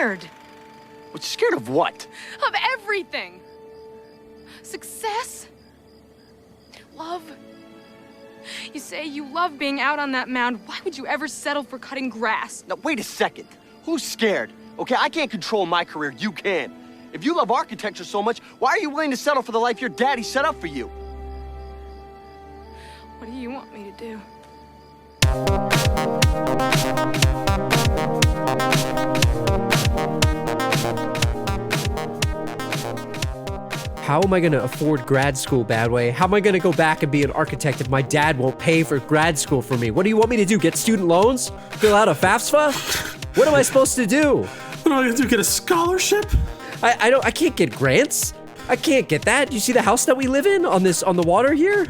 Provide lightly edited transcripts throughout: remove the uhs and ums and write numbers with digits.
scared. What, scared of what? Of everything. Success. Love. You say you love being out on that mound. Why would you ever settle for cutting grass? Now, wait a second. Who's scared? Okay, I can't control my career. You can. If you love architecture so much, why are you willing to settle for the life your daddy set up for you? What do you want me to do? How am I going to afford grad school, Badway? How am I going to go back and be an architect if my dad won't pay for grad school for me? What do you want me to do? Get student loans? Fill out a FAFSA? What am I supposed to do? What am I going to do? Get a scholarship? I can't get grants. I can't get that. You see the house that we live in on the water here?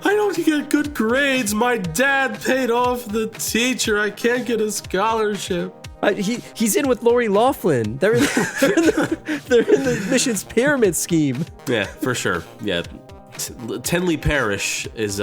I don't get good grades. My dad paid off the teacher. I can't get a scholarship. He's in with Lori Loughlin. They're in the missions pyramid scheme. Yeah, for sure. Yeah, Tenley Parish is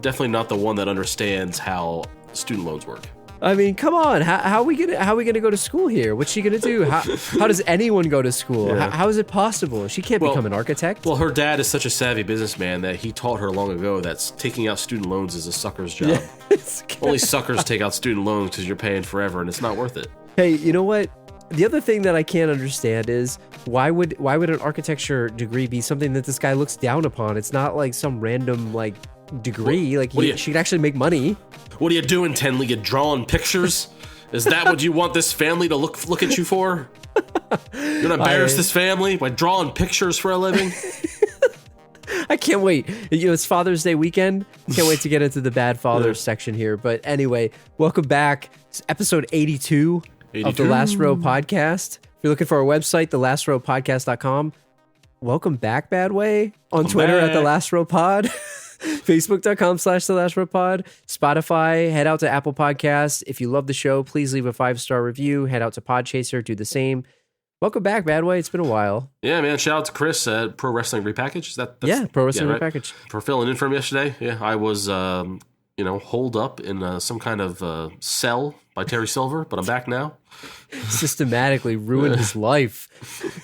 definitely not the one that understands how student loans work. I mean, come on. How are we gonna go to school here? What's she gonna do? How does anyone go to school? Yeah. How is it possible? She can't become an architect. Well, her dad is such a savvy businessman that he taught her long ago that taking out student loans is a sucker's job. Yeah, Only suckers take out student loans because you're paying forever and it's not worth it. Hey, you know what? The other thing that I can't understand is why would an architecture degree be something that this guy looks down upon? It's not like some random degree. She could actually make money. What are you doing, Tenley? You drawing pictures? Is that what you want this family to look at you for? You're gonna embarrass this family by drawing pictures for a living? I can't wait. It's Father's Day weekend. Can't wait to get into the bad fathers section here. But anyway, welcome back. It's episode 82 of the Last Row Podcast. If you're looking for our website, thelastrowpodcast.com. Welcome back, Badway. On Twitter at The Last Row Pod. Facebook.com/TheLastRowPod. Spotify. Head out to Apple Podcasts. If you love the show, please leave a 5-star review. Head out to Podchaser. Do the same. Welcome back, Badway. It's been a while. Yeah, man. Shout out to Chris at Pro Wrestling Repackaged. Pro Wrestling Repackaged. For filling in for him yesterday. Yeah, I was, holed up in some kind of cell by Terry Silver, but I'm back now. Systematically ruined his life.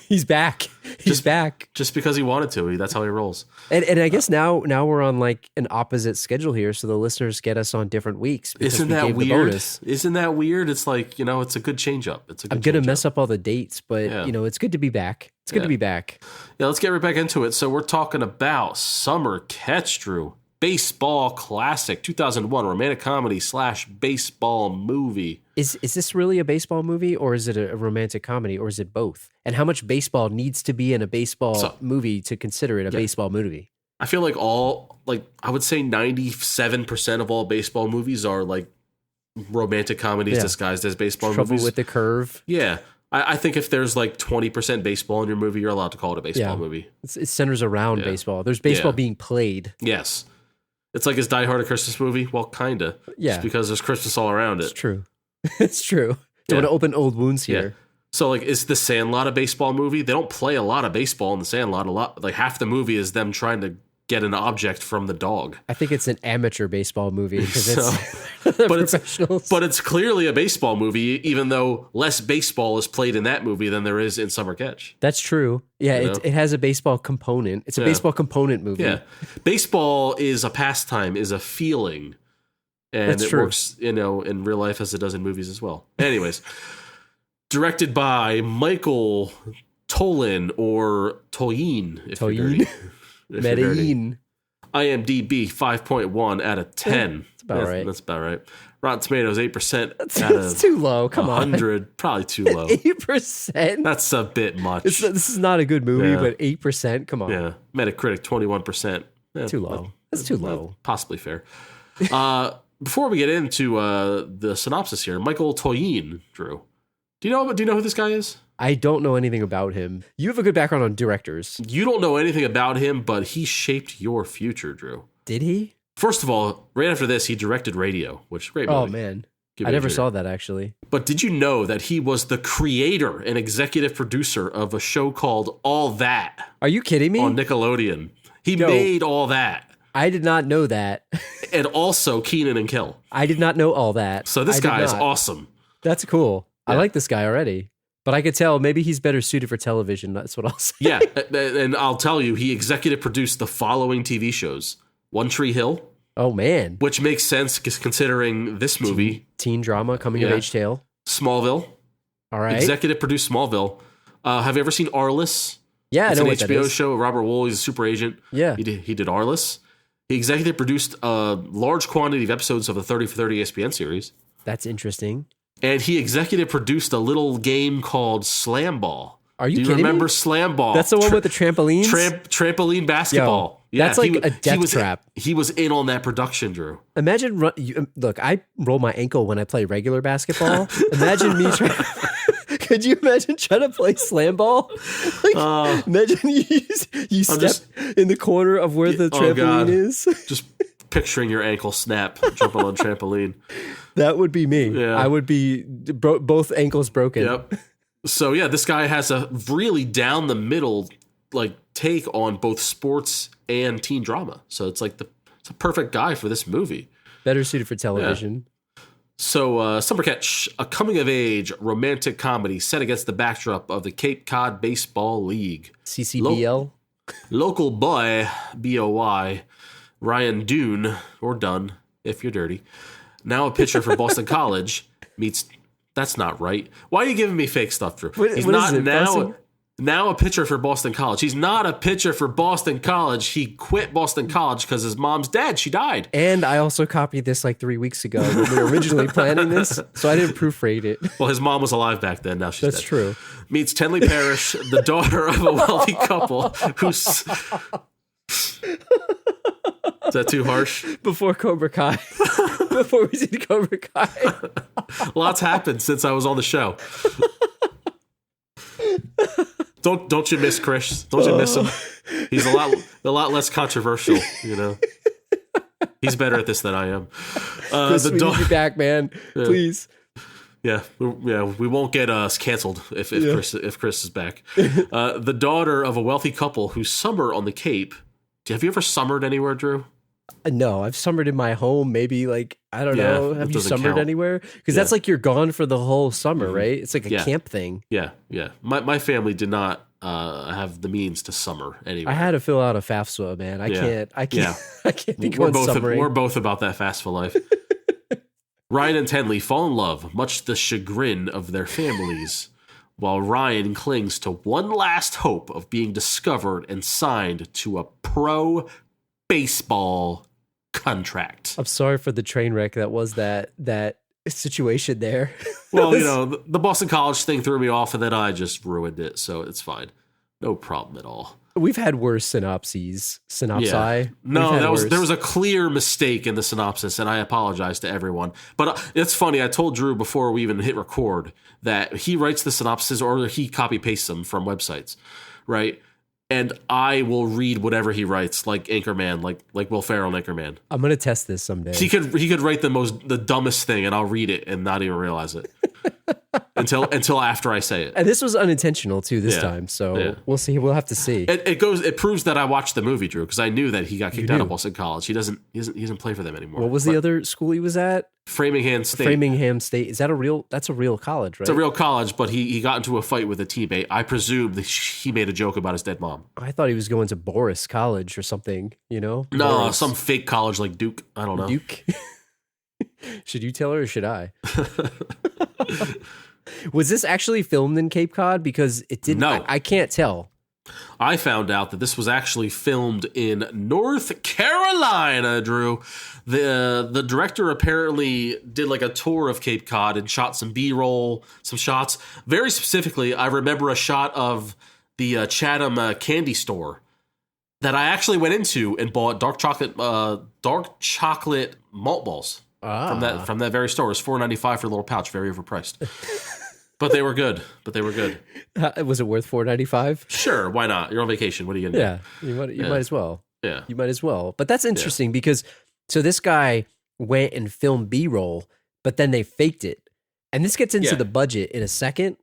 He's back. He's back. Just because he wanted to. That's how he rolls. And I guess now we're on an opposite schedule here, so the listeners get us on different weeks. Isn't that weird? Isn't that weird? It's it's a good change up. I'm going to mess up all the dates, but it's good to be back. It's good to be back. Yeah, let's get right back into it. So we're talking about Summer Catch, Drew. Baseball classic, 2001 romantic comedy / baseball movie. Is this really a baseball movie, or is it a romantic comedy, or is it both? And how much baseball needs to be in a baseball movie to consider it a baseball movie? I feel like I would say 97% of all baseball movies are romantic comedies disguised as baseball movies. Trouble with the Curve. Yeah. I think if there's 20% baseball in your movie, you're allowed to call it a baseball movie. It centers around baseball. There's baseball being played. Yes. It's like, is Die Hard a Christmas movie? Well, kind of. Yeah. Just because there's Christmas all around it. It's true. It's true. Don't want to open old wounds here. Yeah. So, is The Sandlot a baseball movie? They don't play a lot of baseball in The Sandlot. A lot. Half the movie is them trying to get an object from the dog. I think it's an amateur baseball movie because it's professionals. But it's clearly a baseball movie, even though less baseball is played in that movie than there is in Summer Catch. That's true. Yeah, it has a baseball component. It's a baseball component movie. Yeah, baseball is a pastime, is a feeling, and That's it true. works, in real life as it does in movies as well. Anyways, directed by Michael Tollin or Toyin, if you're dirty. Medellin. IMDb 5.1 out of 10. That's about right. That's about right. Rotten Tomatoes 8% That's too low. Come 100, on. Probably too low. 8%? That's a bit much. This is not a good movie, but 8%? Come on. Yeah. Metacritic 21%. Too low. That's too low. Possibly fair. Before we get into the synopsis here, Michael Toyin, Drew. Do you know who this guy is? I don't know anything about him. You have a good background on directors. You don't know anything about him, but he shaped your future, Drew. Did he? First of all, right after this, he directed Radio, which is a great movie. Oh, man. I never saw that, actually. But did you know that he was the creator and executive producer of a show called All That? Are you kidding me? On Nickelodeon. He made All That. I did not know that. And also Kenan and Kel. I did not know All That. So this guy is awesome. That's cool. Yeah. I like this guy already. But I could tell maybe he's better suited for television. That's what I'll say. Yeah, and I'll tell you, he executive produced the following TV shows: One Tree Hill. Oh, man. Which makes sense considering this movie. Teen drama, coming of age tale. Smallville. All right. Executive produced Smallville. Have you ever seen Arliss? Yeah, it's I know an what HBO that is. show. Robert Wool, he's a super agent. Yeah. He did Arliss. He executive produced a large quantity of episodes of the 30 for 30 ESPN series. That's interesting. And he executive produced a little game called Slam Ball. Are you Do you kidding remember me? Slam Ball? That's the one with the trampolines? Trampoline basketball. That's like a death trap. He was in on that production, Drew. Imagine, look, I roll my ankle when I play regular basketball. Imagine me trying. Could you imagine trying to play slam ball? Like, imagine you step in the corner of where the trampoline is. Just picturing your ankle snap, jumping on trampoline. That would be me. Yeah. I would be both ankles broken. Yep. So yeah, this guy has a really down the middle take on both sports and teen drama. So it's like it's a perfect guy for this movie. Better suited for television. Yeah. So Summer Catch, a coming of age romantic comedy set against the backdrop of the Cape Cod Baseball League. CCBL. Local boy, B-O-Y, Ryan Dunn, or Dunn, if you're dirty, now a pitcher for Boston College, meets... That's not right. Why are you giving me fake stuff, Drew? He's not now a pitcher for Boston College. He's not a pitcher for Boston College. He quit Boston College because his mom's dead. She died. And I also copied this 3 weeks ago when we were originally planning this, so I didn't proofread it. Well, his mom was alive back then. Now she's dead. That's true. Meets Tenley Parrish, the daughter of a wealthy couple who's... Is that too harsh? Before Cobra Kai. Before we did Cobra Kai. Lots happened since I was on the show. Don't you miss Chris? Don't you miss him? He's a lot less controversial, you know. He's better at this than I am. Chris, we need you back, man. Yeah. Please. Yeah, we won't get us canceled if Chris is back. The daughter of a wealthy couple who summer on the Cape. Have you ever summered anywhere, Drew? No, I've summered in my home. Maybe I don't know. Have you summered anywhere? Because that's you're gone for the whole summer, right? It's like a camp thing. Yeah. My family did not have the means to summer anywhere. I had to fill out a FAFSA, man. I can't. I can't be going summering. We're both about that FAFSA life. Ryan and Tenley fall in love, much to the chagrin of their families, while Ryan clings to one last hope of being discovered and signed to a pro baseball contract. I'm sorry for the train wreck that was that situation there. Well, the Boston College thing threw me off, and then I just ruined it, so it's fine. No problem at all. We've had worse synopses. Yeah. No, there was a clear mistake in the synopsis, and I apologize to everyone. But it's funny, I told Drew before we even hit record that he writes the synopsis or he copy-pastes them from websites, right? And I will read whatever he writes, like Anchorman, like Will Ferrell and Anchorman. I'm gonna test this someday. He could write the dumbest thing, and I'll read it and not even realize it until after I say it. And this was unintentional too this time, so we'll see. We'll have to see. It proves that I watched the movie, Drew, because I knew that he got kicked out of Boston College. He doesn't play for them anymore. What was the other school he was at? Framingham State. Framingham State. Is that that's a real college, right? It's a real college, but he got into a fight with a teammate. I presume that he made a joke about his dead mom. I thought he was going to Boris College or something, No, Boris. Some fake college like Duke. I don't know. Duke? Should you tell her or should I? Was this actually filmed in Cape Cod? Because it didn't. No. I can't tell. I found out that this was actually filmed in North Carolina, Drew. The director apparently did a tour of Cape Cod and shot some B-roll, some shots. Very specifically, I remember a shot of the Chatham candy store that I actually went into and bought dark chocolate malt balls from that very store. It was $4.95 for a little pouch, very overpriced. But they were good. Was it worth $4.95? Sure, why not? You're on vacation. What are you gonna do? You might as well. Yeah, you might as well. But that's interesting because this guy went and filmed B-roll, but then they faked it. And this gets into the budget in a second.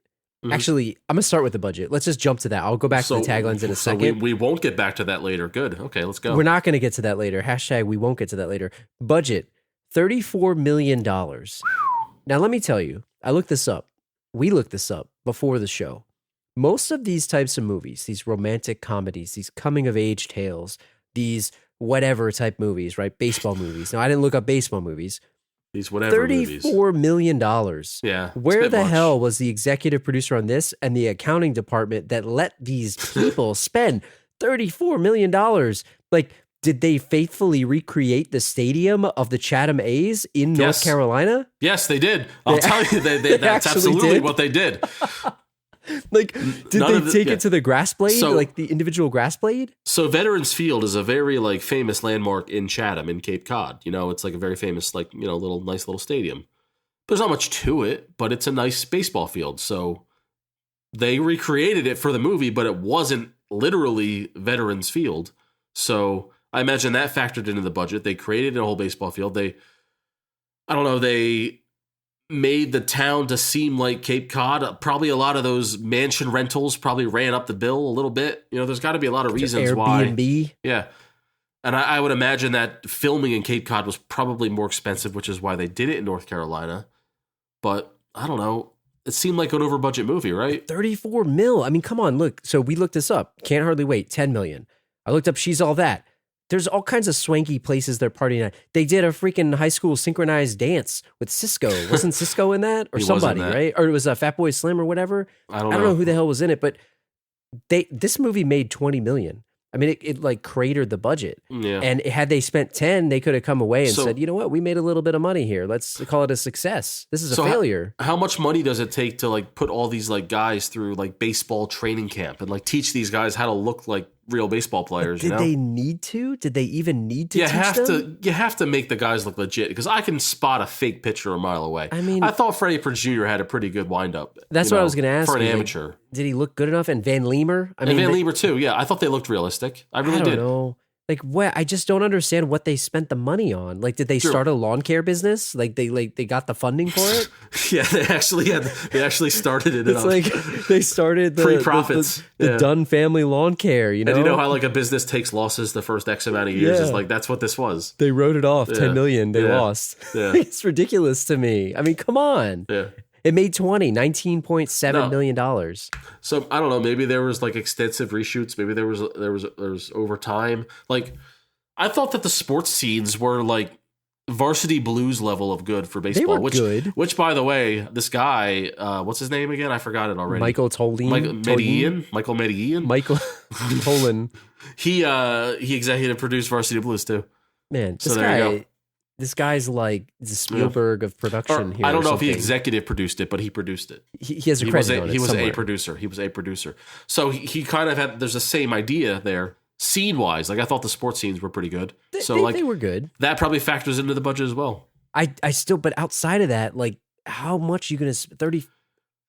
Mm-hmm. Actually, I'm gonna start with the budget. Let's just jump to that. I'll go back to the taglines in a second. We won't get back to that later. Good. Okay, let's go. We're not gonna get to that later. # we won't get to that later. Budget $34 million. Now let me tell you, I looked this up. we looked this up before the show. Most of these types of movies, these romantic comedies, these coming of age tales, these whatever type movies, right? Baseball movies. Now, I didn't look up baseball movies. These whatever movies. $34 million. Yeah. Where the hell was the executive producer on this and the accounting department that let these people spend $34 million? Like, did they faithfully recreate the stadium of the Chatham A's in North Carolina? Yes, they did. I'll tell you, that's absolutely what they did. Like, did they take it to the grass blade, like the individual grass blade? So Veterans Field is a very like famous landmark in Chatham in Cape Cod. You know, it's like a very famous, like, you know, nice little stadium. There's not much to it, but it's a nice baseball field. So they recreated it for the movie, but it wasn't literally Veterans Field. So I imagine that factored into the budget. They created a whole baseball field. They made the town to seem like Cape Cod. Probably a lot of those mansion rentals probably ran up the bill a little bit. You know, there's got to be a lot of reasons Airbnb. why. Yeah. And I would imagine that filming in Cape Cod was probably more expensive, which is why they did it in North Carolina. But I don't know. It seemed like an over budget movie, right? 34 mil. I mean, come on, look. So we looked this up. Can't Hardly Wait, 10 million. I looked up She's All That. There's all kinds of swanky places they're partying at. They did a freaking high school synchronized dance with Cisco. Wasn't Cisco in that? Or somebody, right? Or it was Fatboy Slim or whatever. I don't know who the hell was in it, but this movie made 20 million. I mean, it like cratered the budget. Yeah. And had they spent 10, they could have come away and said, you know what? We made a little bit of money here. Let's call it a success. This is a failure. How much money does it take to like put all these like guys through like baseball training camp and like teach these guys how to look like real baseball players? Did they need to? Did they even need to? You have to make the guys look legit, because I can spot a fake pitcher a mile away. I mean, I thought Freddie Prinze Jr. had a pretty good windup. That's what I was going to ask for an amateur. Did he look good enough? And Van Leemer? Van Leemer too. Yeah, I thought they looked realistic. I really did. I don't know. Like, what? I just don't understand what they spent the money on. Like, did they start a lawn care business? Like they got the funding for it? Yeah, they actually started it. It's like they started the pre-profits, the Dunn family lawn care. You know, and you know how like a business takes losses the first X amount of years. It's like that's what this was. They wrote it off. 10 million. They lost. Yeah. It's ridiculous to me. I mean, come on. Yeah. It made $19.7 million. So I don't know. Maybe there was like extensive reshoots. Maybe there was overtime. Like, I thought that the sports scenes were like Varsity Blues level of good for baseball. They were good. Which, by the way, this guy, what's his name again? I forgot it already. Michael Tollin. Michael Medellin. Michael Tollin. He executive produced Varsity Blues too. Man, this guy's like the Spielberg of production here. I don't know if he executive produced it, but he produced it. He has a credit on it. He was somewhere. a producer. He was a producer. So he kind of had, there's the same idea there, scene-wise. Like, I thought the sports scenes were pretty good. They were good. That probably factors into the budget as well. I still, but outside of that, like, how much are you going to spend? 30?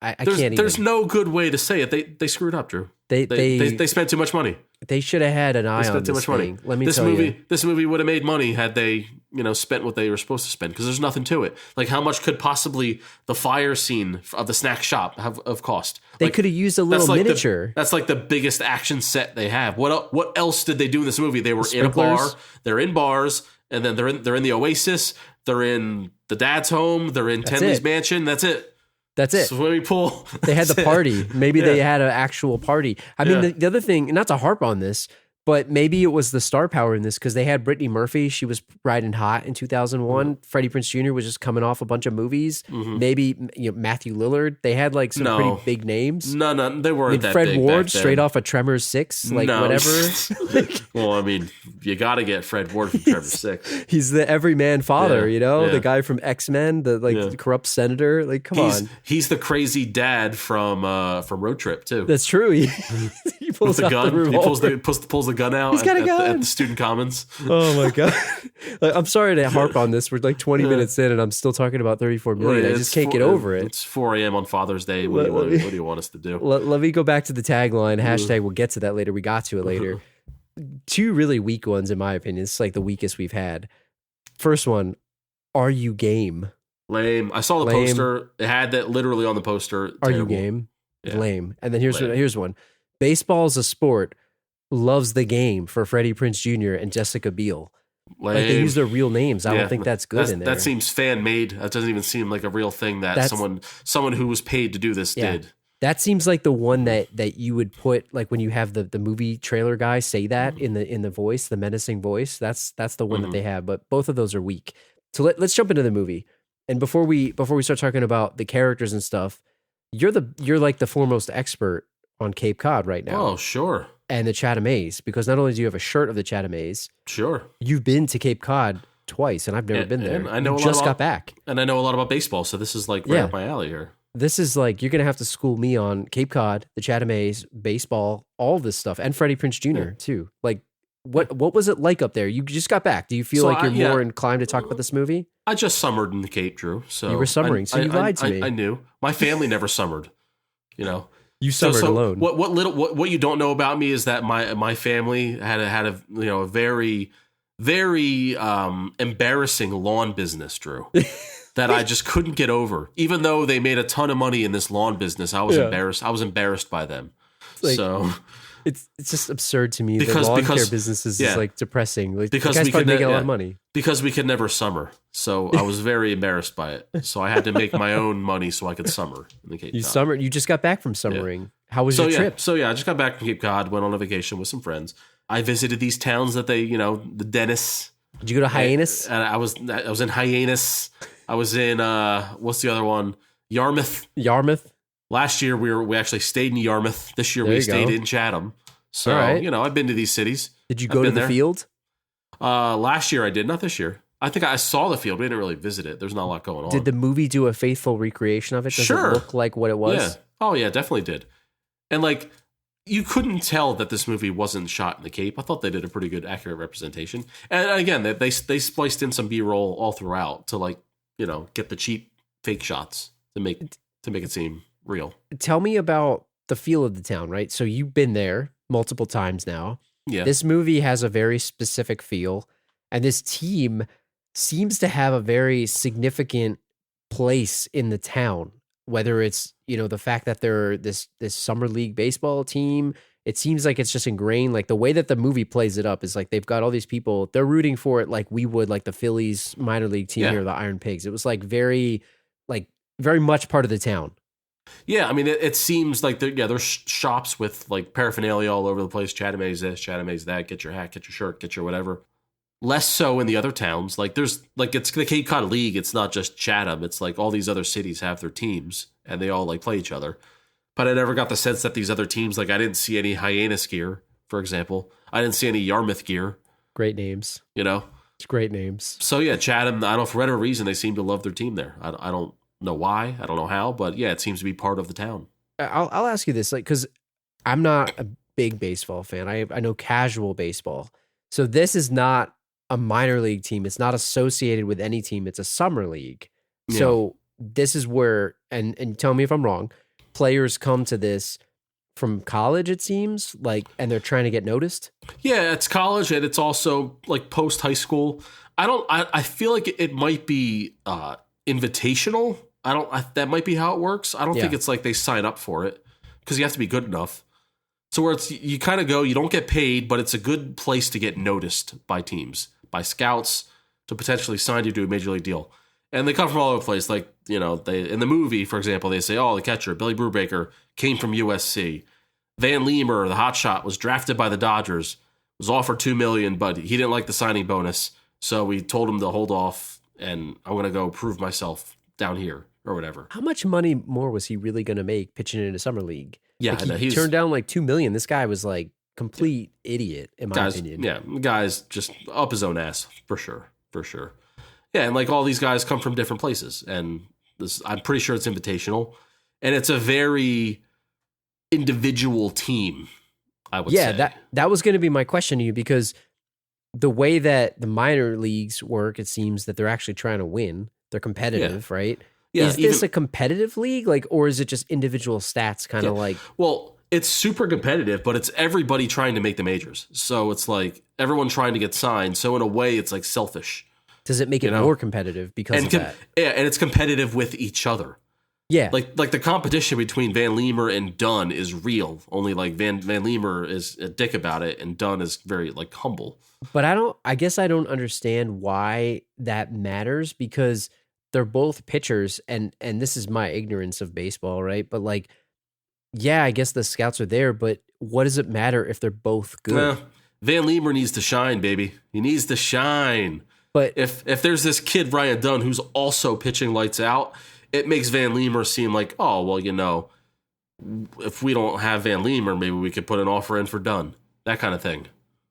I can't even. There's no good way to say it. They screwed up, Drew. They spent too much money. They should have had an eye on this thing. Let me tell you. This movie would have made money had they, spent what they were supposed to spend, because there's nothing to it. Like, how much could possibly the fire scene of the snack shop have of cost? They could have used a little miniature. That's like the biggest action set they have. What else did they do in this movie? They were in a bar. They're in bars, and then they're in the Oasis. They're in the dad's home. They're in Tenley's mansion. That's it. That's it. Swimming pool. They had the party. Maybe they had an actual party. I mean, the other thing, not to harp on this, but maybe it was the star power in this, because they had Brittany Murphy. She was riding hot in 2001. Mm-hmm. Freddie Prinze Jr. was just coming off a bunch of movies. Mm-hmm. Maybe Matthew Lillard. They had like some pretty big names. No, they weren't that Fred big. Ward, straight off of Tremors 6, whatever. Well, I mean, you got to get Fred Ward from Tremors 6. He's the everyman father, the guy from X-Men, the corrupt senator. Like, come on. He's the crazy dad from Road Trip too. That's true. He pulls out the revolver. He pulls the gun out. He's got a gun at the student commons. Oh my god! I'm sorry to harp on this. We're like 20 minutes in, and I'm still talking about 34 million. I just can't get over it. It's 4 a.m. on Father's Day. What do you want us to do? Let me go back to the tagline. Hashtag. We'll get to that later. We got to it later. Two really weak ones, in my opinion. It's like the weakest we've had. First one. Are you game? Lame. I saw the poster. It had that literally on the poster. Are you game? Yeah. Lame. And then here's one. Baseball is a sport. Loves the game for Freddie Prinze Jr. and Jessica Biel. Like they use their real names. I don't think that's good in there. That seems fan made. That doesn't even seem like a real thing that someone who was paid to do this did. That seems like the one that you would put, like when you have the movie trailer guy say that in the voice, the menacing voice. That's the one that they have. But both of those are weak. So let's jump into the movie. And before we start talking about the characters and stuff, you're like the foremost expert on Cape Cod right now. Oh, sure. And the Chatham-A's, because not only do you have a shirt of the Chatham-A's, sure, you've been to Cape Cod twice, and I've never been there. And I know got back, and I know a lot about baseball, so this is like right up my alley here. This is like you're gonna have to school me on Cape Cod, the Chatham-A's, baseball, all this stuff, and Freddie Prinze Jr. too. Like, what was it like up there? You just got back. Do you feel like you're more inclined to talk about this movie? I just summered in the Cape, Drew. So you were summering, so you lied to me. I knew. My family never summered. You know. You summered alone. What you don't know about me is that my family had a very very embarrassing lawn business, Drew, that I just couldn't get over. Even though they made a ton of money in this lawn business, I was embarrassed. I was embarrassed by them. So it's just absurd to me that lawn care businesses is like depressing. Like, because the guy's probably making a lot of money. Because we could never summer. So I was very embarrassed by it. So I had to make my own money so I could summer in the Cape Cod. You just got back from summering. Yeah. How was your trip? So I just got back from Cape Cod, went on a vacation with some friends. I visited these towns that they, the Dennis. Did you go to Hyannis? And I was in Hyannis. I was in what's the other one? Yarmouth. Last year we actually stayed in Yarmouth. This year we stayed in Chatham. So I've been to these cities. Did you go to the field? Last year I did, not this year. I think I saw the field. We didn't really visit it. There's not a lot going on. Did the movie do a faithful recreation of it? Does it look like what it was? Yeah. Oh yeah, definitely did. And like, you couldn't tell that this movie wasn't shot in the Cape. I thought they did a pretty good, accurate representation. And again, they spliced in some B-roll all throughout to get the cheap fake shots to make it seem real. Tell me about the feel of the town, right? So you've been there multiple times now. Yeah. This movie has a very specific feel, and this team seems to have a very significant place in the town. Whether it's, the fact that they're this summer league baseball team, it seems like it's just ingrained. Like the way that the movie plays it up is like they've got all these people, they're rooting for it like we would, like the Phillies minor league team here, the Iron Pigs. It was like very much part of the town. Yeah, I mean, it seems like there's shops with like paraphernalia all over the place. Chatham-A's this, Chatham-A's that. Get your hat, get your shirt, get your whatever. Less so in the other towns. Like there's like it's the Cape Cod League. It's not just Chatham. It's like all these other cities have their teams and they all like play each other. But I never got the sense that these other teams, like I didn't see any Hyannis gear, for example. I didn't see any Yarmouth gear. Great names. It's great names. So yeah, Chatham. I don't know, for whatever reason they seem to love their team there. I don't know why. I don't know how, but yeah, it seems to be part of the town. I'll ask you this, like, because I'm not a big baseball fan. I know casual baseball. So this is not a minor league team. It's not associated with any team. It's a summer league. Yeah. So this is where, and tell me if I'm wrong, players come to this from college, it seems, like, and they're trying to get noticed. Yeah, it's college, and it's also like post high school. I feel like it might be invitational. That might be how it works. I don't think it's like they sign up for it because you have to be good enough. So where it's, you kind of go, you don't get paid, but it's a good place to get noticed by teams, by scouts, to potentially sign you to a major league deal. And they come from all over the place. Like, they in the movie, for example, they say, the catcher, Billy Brubaker, came from USC. Van Leemer, the hotshot, was drafted by the Dodgers, was offered $2 million, but he didn't like the signing bonus. So we told him to hold off, and I'm going to go prove myself down here or whatever. How much money more was he really going to make pitching in a summer league? Yeah, like he turned down like $2 million. This guy was like complete idiot, in my opinion. Yeah, the guy's just up his own ass for sure. Yeah, and like all these guys come from different places, and I'm pretty sure it's invitational, and it's a very individual team. I would say. Yeah, that was going to be my question to you, because the way that the minor leagues work, it seems that they're actually trying to win. They're competitive, right? Yeah, is this a competitive league, like, or is it just individual stats, kind of like? Well, it's super competitive, but it's everybody trying to make the majors. So it's like everyone trying to get signed. So in a way, it's like selfish. Does it make it more competitive because of that? Yeah, and it's competitive with each other. Yeah. Like the competition between Van Lemer and Dunn is real. Only like Van Lemer is a dick about it, and Dunn is very like humble. But I guess I don't understand why that matters, because they're both pitchers, and this is my ignorance of baseball, right? But like, yeah, I guess the scouts are there, but what does it matter if they're both good? Van Lemer needs to shine, baby. He needs to shine. But if there's this kid, Ryan Dunn, who's also pitching lights out, it makes Van Lemer seem like, oh, well, you know, if we don't have Van Lemer, maybe we could put an offer in for Dunn. That kind of thing.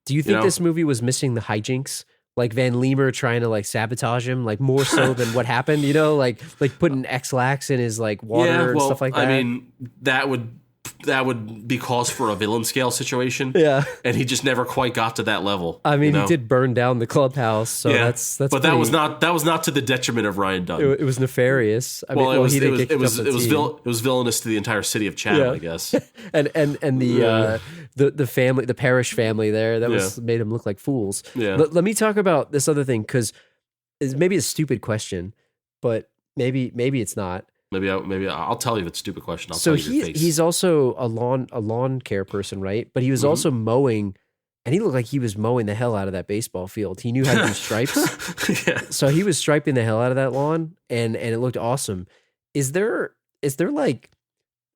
Do you think this movie was missing the hijinks? Like Van Lemer trying to like sabotage him, like more so than what happened, you know, like putting X-Lax in his like water and stuff like that. I mean, that would be cause for a villain scale situation. Yeah. And he just never quite got to that level. I mean, he did burn down the clubhouse, so that's but that was not to the detriment of Ryan Dunn. It was nefarious. I mean, it was villainous to the entire city of Chatham, I guess. and the family, the parish family there, that was made them look like fools. Yeah. Let me talk about this other thing, because it's maybe a stupid question, but maybe it's not. Maybe I'll tell you the stupid question. So he's also a lawn care person, right? But he was also mowing, and he looked like he was mowing the hell out of that baseball field. He knew how to do stripes. Yeah. So he was striping the hell out of that lawn, and it looked awesome. Is there like,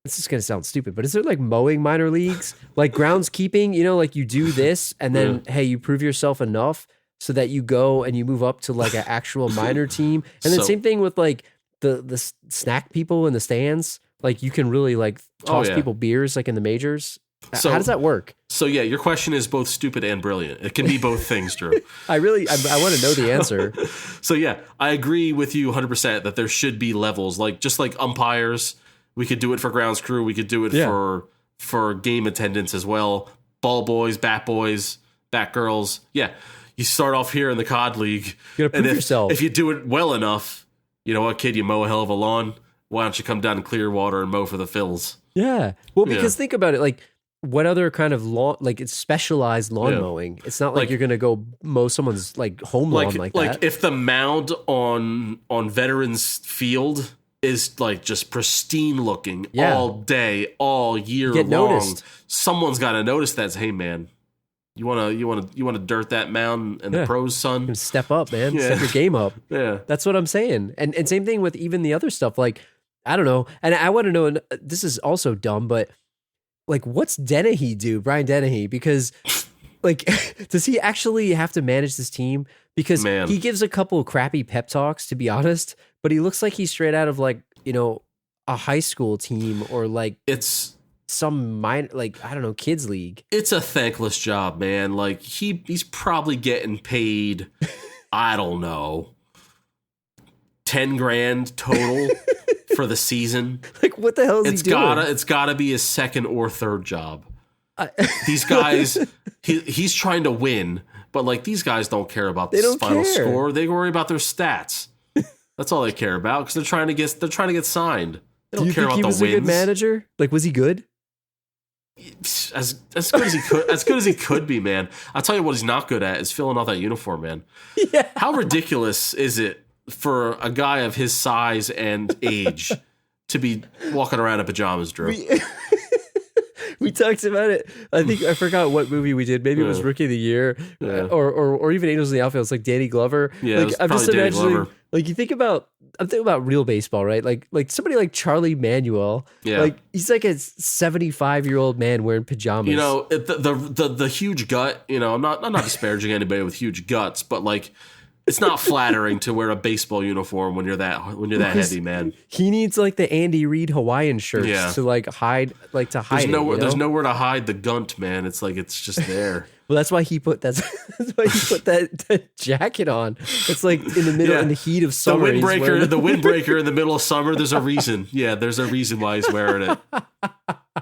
this is gonna sound stupid, but is there like mowing minor leagues, like groundskeeping? You know, like you do this, and then hey, you prove yourself enough so that you go and you move up to like an actual minor team, and then same thing with like the snack people in the stands. Like you can really like toss people beers like in the majors. So how does that work? So yeah, your question is both stupid and brilliant. It can be both things, Drew. I want to know the answer. So yeah, I agree with you 100% that there should be levels, like just like umpires. We could do it for grounds crew. We could do it for game attendants as well. Ball boys, bat girls. Yeah, you start off here in the COD League. You gotta prove yourself. If you do it well enough, you know what, kid, you mow a hell of a lawn. Why don't you come down to Clearwater and mow for the Phils? Yeah. Well, because think about it, like what other kind of lawn, like it's specialized lawn mowing. It's not like you're going to go mow someone's like home lawn like that. Like if the mound on Veterans Field is like just pristine looking all day, all year long, noticed. Someone's got to notice that. Hey man, you want to dirt that mound and the pros, son? Step up, man. Step your game up. Yeah. That's what I'm saying. And same thing with even the other stuff. Like, I don't know. And I want to know, and this is also dumb, but like, what's Dennehy do? Brian Dennehy? Because like, does he actually have to manage this team? Because he gives a couple of crappy pep talks, to be honest, but he looks like he's straight out of like, you know, a high school team or like it's some minor, like, I don't know, kids league. It's a thankless job, man. Like he's probably getting paid, I don't know, 10 grand total for the season. Like what the hell is he doing? It's gotta be his second or third job. These guys, he's trying to win, but like these guys don't care about the final score. They worry about their stats. That's all they care about because they're trying to get signed. They don't care about the wins. Do you think he was a good manager? Like, was he good? As good as he could be, man. I'll tell you what he's not good at is filling out that uniform, man. Yeah. How ridiculous is it for a guy of his size and age to be walking around in pajamas, Drew? We talked about it. I forgot what movie we did. Maybe it was Rookie of the Year, or even Angels in the Outfield. It's like Danny Glover. Yeah, like, I'm just imagining. Like I'm thinking about real baseball, right? Like somebody like Charlie Manuel. Yeah, like he's like a 75-year-old man wearing pajamas. You know, the huge gut. You know, I'm not disparaging anybody with huge guts, but like. It's not flattering to wear a baseball uniform when you're that heavy, man. He needs like the Andy Reid Hawaiian shirts to like hide There's nowhere to hide the gunt, man. It's like it's just there. Well, that's why he put that jacket on. It's like in the middle in the heat of summer. The windbreaker in the middle of summer. There's a reason. Yeah, there's a reason why he's wearing it.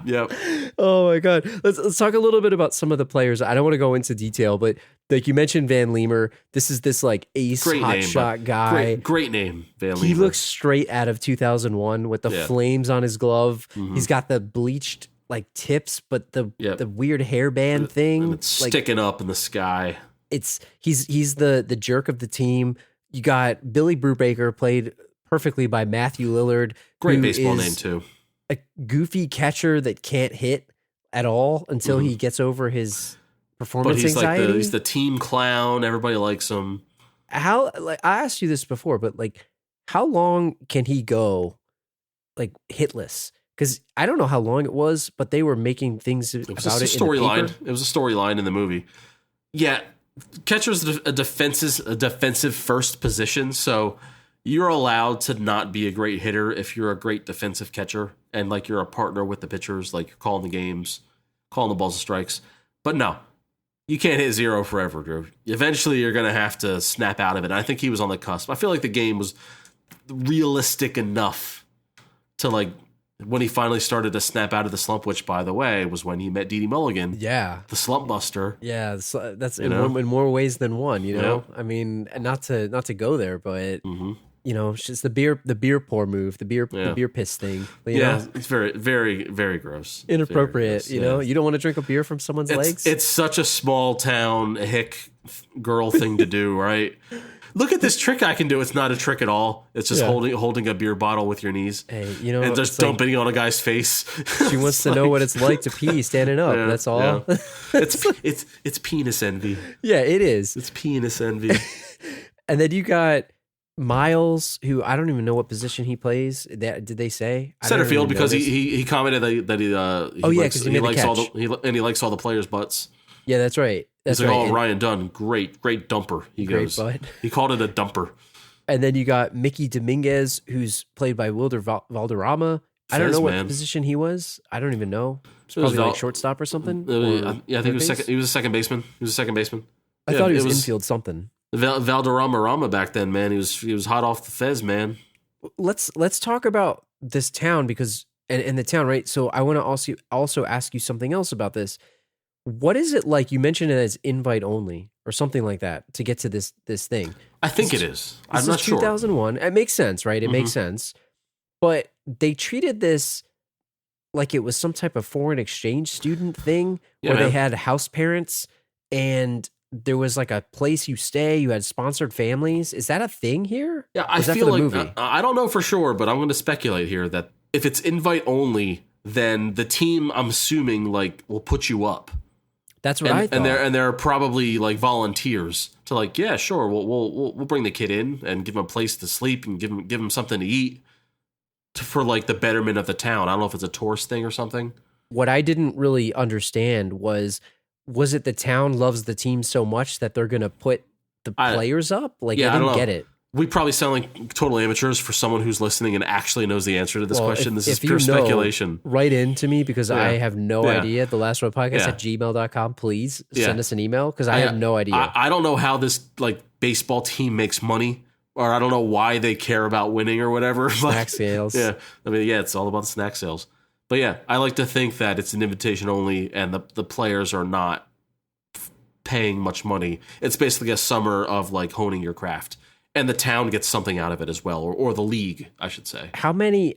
Yep. Oh my God. Let's talk a little bit about some of the players. I don't want to go into detail, but like you mentioned Van Lemer, this is this like ace hotshot guy. Great name, Van Lemer. He looks straight out of 2001 with the flames on his glove. Mm-hmm. He's got the bleached like tips, but the weird hairband thing. And it's like, sticking up in the sky. He's the jerk of the team. You got Billy Brubaker played perfectly by Matthew Lillard. Great who baseball is name too. A goofy catcher that can't hit at all until he gets over his performance But he's anxiety. like he's the team clown. Everybody likes him. How, like, I asked you this before, but like, how long can he go like hitless? Because I don't know how long it was, but they were making things about it. A storyline. It was a storyline in the movie. Yeah, catcher's a defensive first position, so you're allowed to not be a great hitter if you're a great defensive catcher and like you're a partner with the pitchers, like you're calling the games, calling the balls and strikes. But no, you can't hit zero forever, Drew. Eventually, you're going to have to snap out of it. And I think he was on the cusp. I feel like the game was realistic enough to like when he finally started to snap out of the slump, which, by the way, was when he met Dee Dee Mulligan. Yeah. The slump buster. Yeah, that's in more ways than one, you know? Yeah. I mean, not to go there, but you know, it's just the beer pour move, the beer piss thing. You know? It's very, very, very gross. Inappropriate, very gross. you know? You don't want to drink a beer from someone's legs? It's such a small town hick girl thing to do, right? Look at this trick I can do. It's not a trick at all. It's just holding a beer bottle with your knees. Hey, you know, and just dumping it on a guy's face. She wants to know what it's like to pee standing up. Yeah, that's all. Yeah. It's penis envy. Yeah, it is. It's penis envy. And then you got Miles, who I don't even know what position he plays. Did they say center field? Because he commented that he likes all the players' butts. Yeah, that's right. That's He's like, right. oh, Ryan Dunn, great dumper. He goes. Butt. He called it a dumper. And then you got Mickey Dominguez, who's played by Wilder Valderrama. I don't know what position he was. I don't even know. It's probably like shortstop or something. Yeah, I think he was second. He was a second baseman. I thought he was infield something. Valderrama back then, man. He was hot off the fez, man. Let's talk about this town because and the town, right? So I want to also ask you something else about this. What is it like? You mentioned it as invite only or something like that to get to this thing. I think it is. I'm not sure. 2001. It makes sense, right? It makes sense. But they treated this like it was some type of foreign exchange student thing where they had house parents and there was like a place you stay. You had sponsored families. Is that a thing here? Yeah, I feel like I don't know for sure, but I'm going to speculate here that if it's invite only, then the team, I'm assuming, like will put you up. That's what I thought. And they're probably like volunteers to like, yeah, sure, we'll bring the kid in and give him a place to sleep and give him something to eat for like the betterment of the town. I don't know if it's a tourist thing or something. What I didn't really understand was it the town loves the team so much that they're going to put the players up? Like, I didn't get it. We probably sound like total amateurs for someone who's listening and actually knows the answer to this question. This is pure speculation. Write into me because I have no idea. The Last Row Podcast at gmail.com. Please send us an email because I have no idea. I don't know how this like baseball team makes money, or I don't know why they care about winning or whatever. Snack sales. Yeah. I mean, it's all about the snack sales. But yeah, I like to think that it's an invitation only and the players are not paying much money. It's basically a summer of like honing your craft. And the town gets something out of it as well, or the league, I should say. How many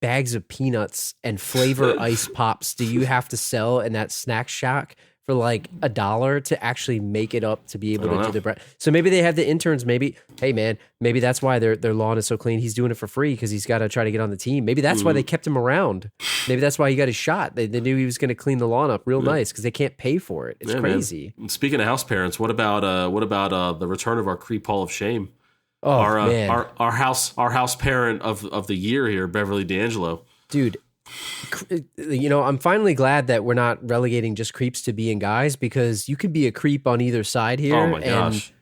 bags of peanuts and flavor ice pops do you have to sell in that snack shack for like $1 to actually make it up to be able to do the bread? So maybe they have the interns. Maybe, hey man, maybe that's why their lawn is so clean. He's doing it for free because he's got to try to get on the team. Maybe that's why they kept him around. Maybe that's why he got his shot. They knew he was going to clean the lawn up real nice because they can't pay for it. It's crazy. Man. Speaking of house parents, what about the return of our creep hall of shame? Oh man, our house parent of the year here, Beverly D'Angelo, dude. You know, I'm finally glad that we're not relegating just creeps to being guys because you could be a creep on either side here. Oh my gosh.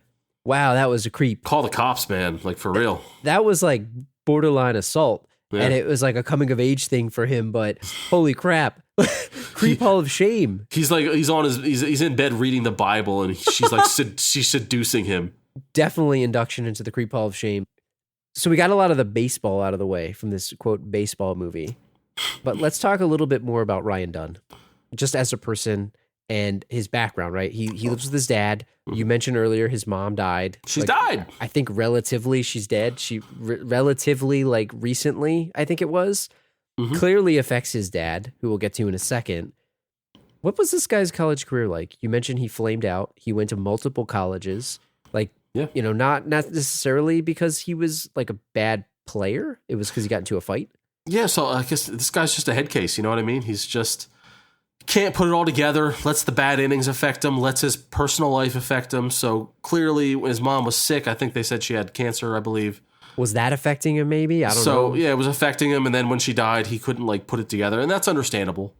Wow, that was a creep. Call the cops, man. Like for real. That was like borderline assault. Yeah. And it was like a coming of age thing for him, but holy crap. Creep hall of shame. He's in bed reading the Bible and she's like she's seducing him. Definitely induction into the creep hall of shame. So we got a lot of the baseball out of the way from this quote baseball movie. But let's talk a little bit more about Ryan Dunn, just as a person and his background, right? He lives with his dad. You mentioned earlier his mom died. She's died. I think relatively she's dead. She relatively like recently, I think it was. Clearly affects his dad, who we'll get to in a second. What was this guy's college career like? You mentioned he flamed out. He went to multiple colleges. Like, Yeah. You know, not necessarily because he was like a bad player. It was because he got into a fight. Yeah, so I guess this guy's just a head case, you know what I mean? He's just can't put it all together, lets the bad innings affect him, lets his personal life affect him. So clearly when his mom was sick, I think they said she had cancer, I believe. Was that affecting him maybe? I don't know. So, yeah, it was affecting him, and then when she died, he couldn't, like, put it together, and that's understandable.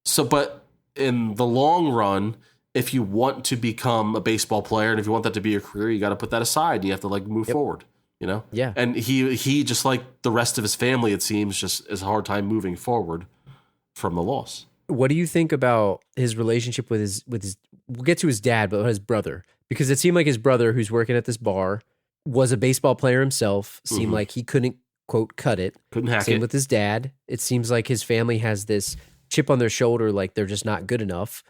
So, but in the long run, if you want to become a baseball player, and if you want that to be your career, you got to put that aside, and you have to, like, move forward, you know? Yeah. And he, just like the rest of his family, it seems, just has a hard time moving forward from the loss. What do you think about his relationship with his we'll get to his dad, but his brother? Because it seemed like his brother, who's working at this bar, was a baseball player himself. Seemed like he couldn't, quote, cut it. Couldn't hack Same it. with his dad. It seems like his family has this chip on their shoulder, like they're just not good enough.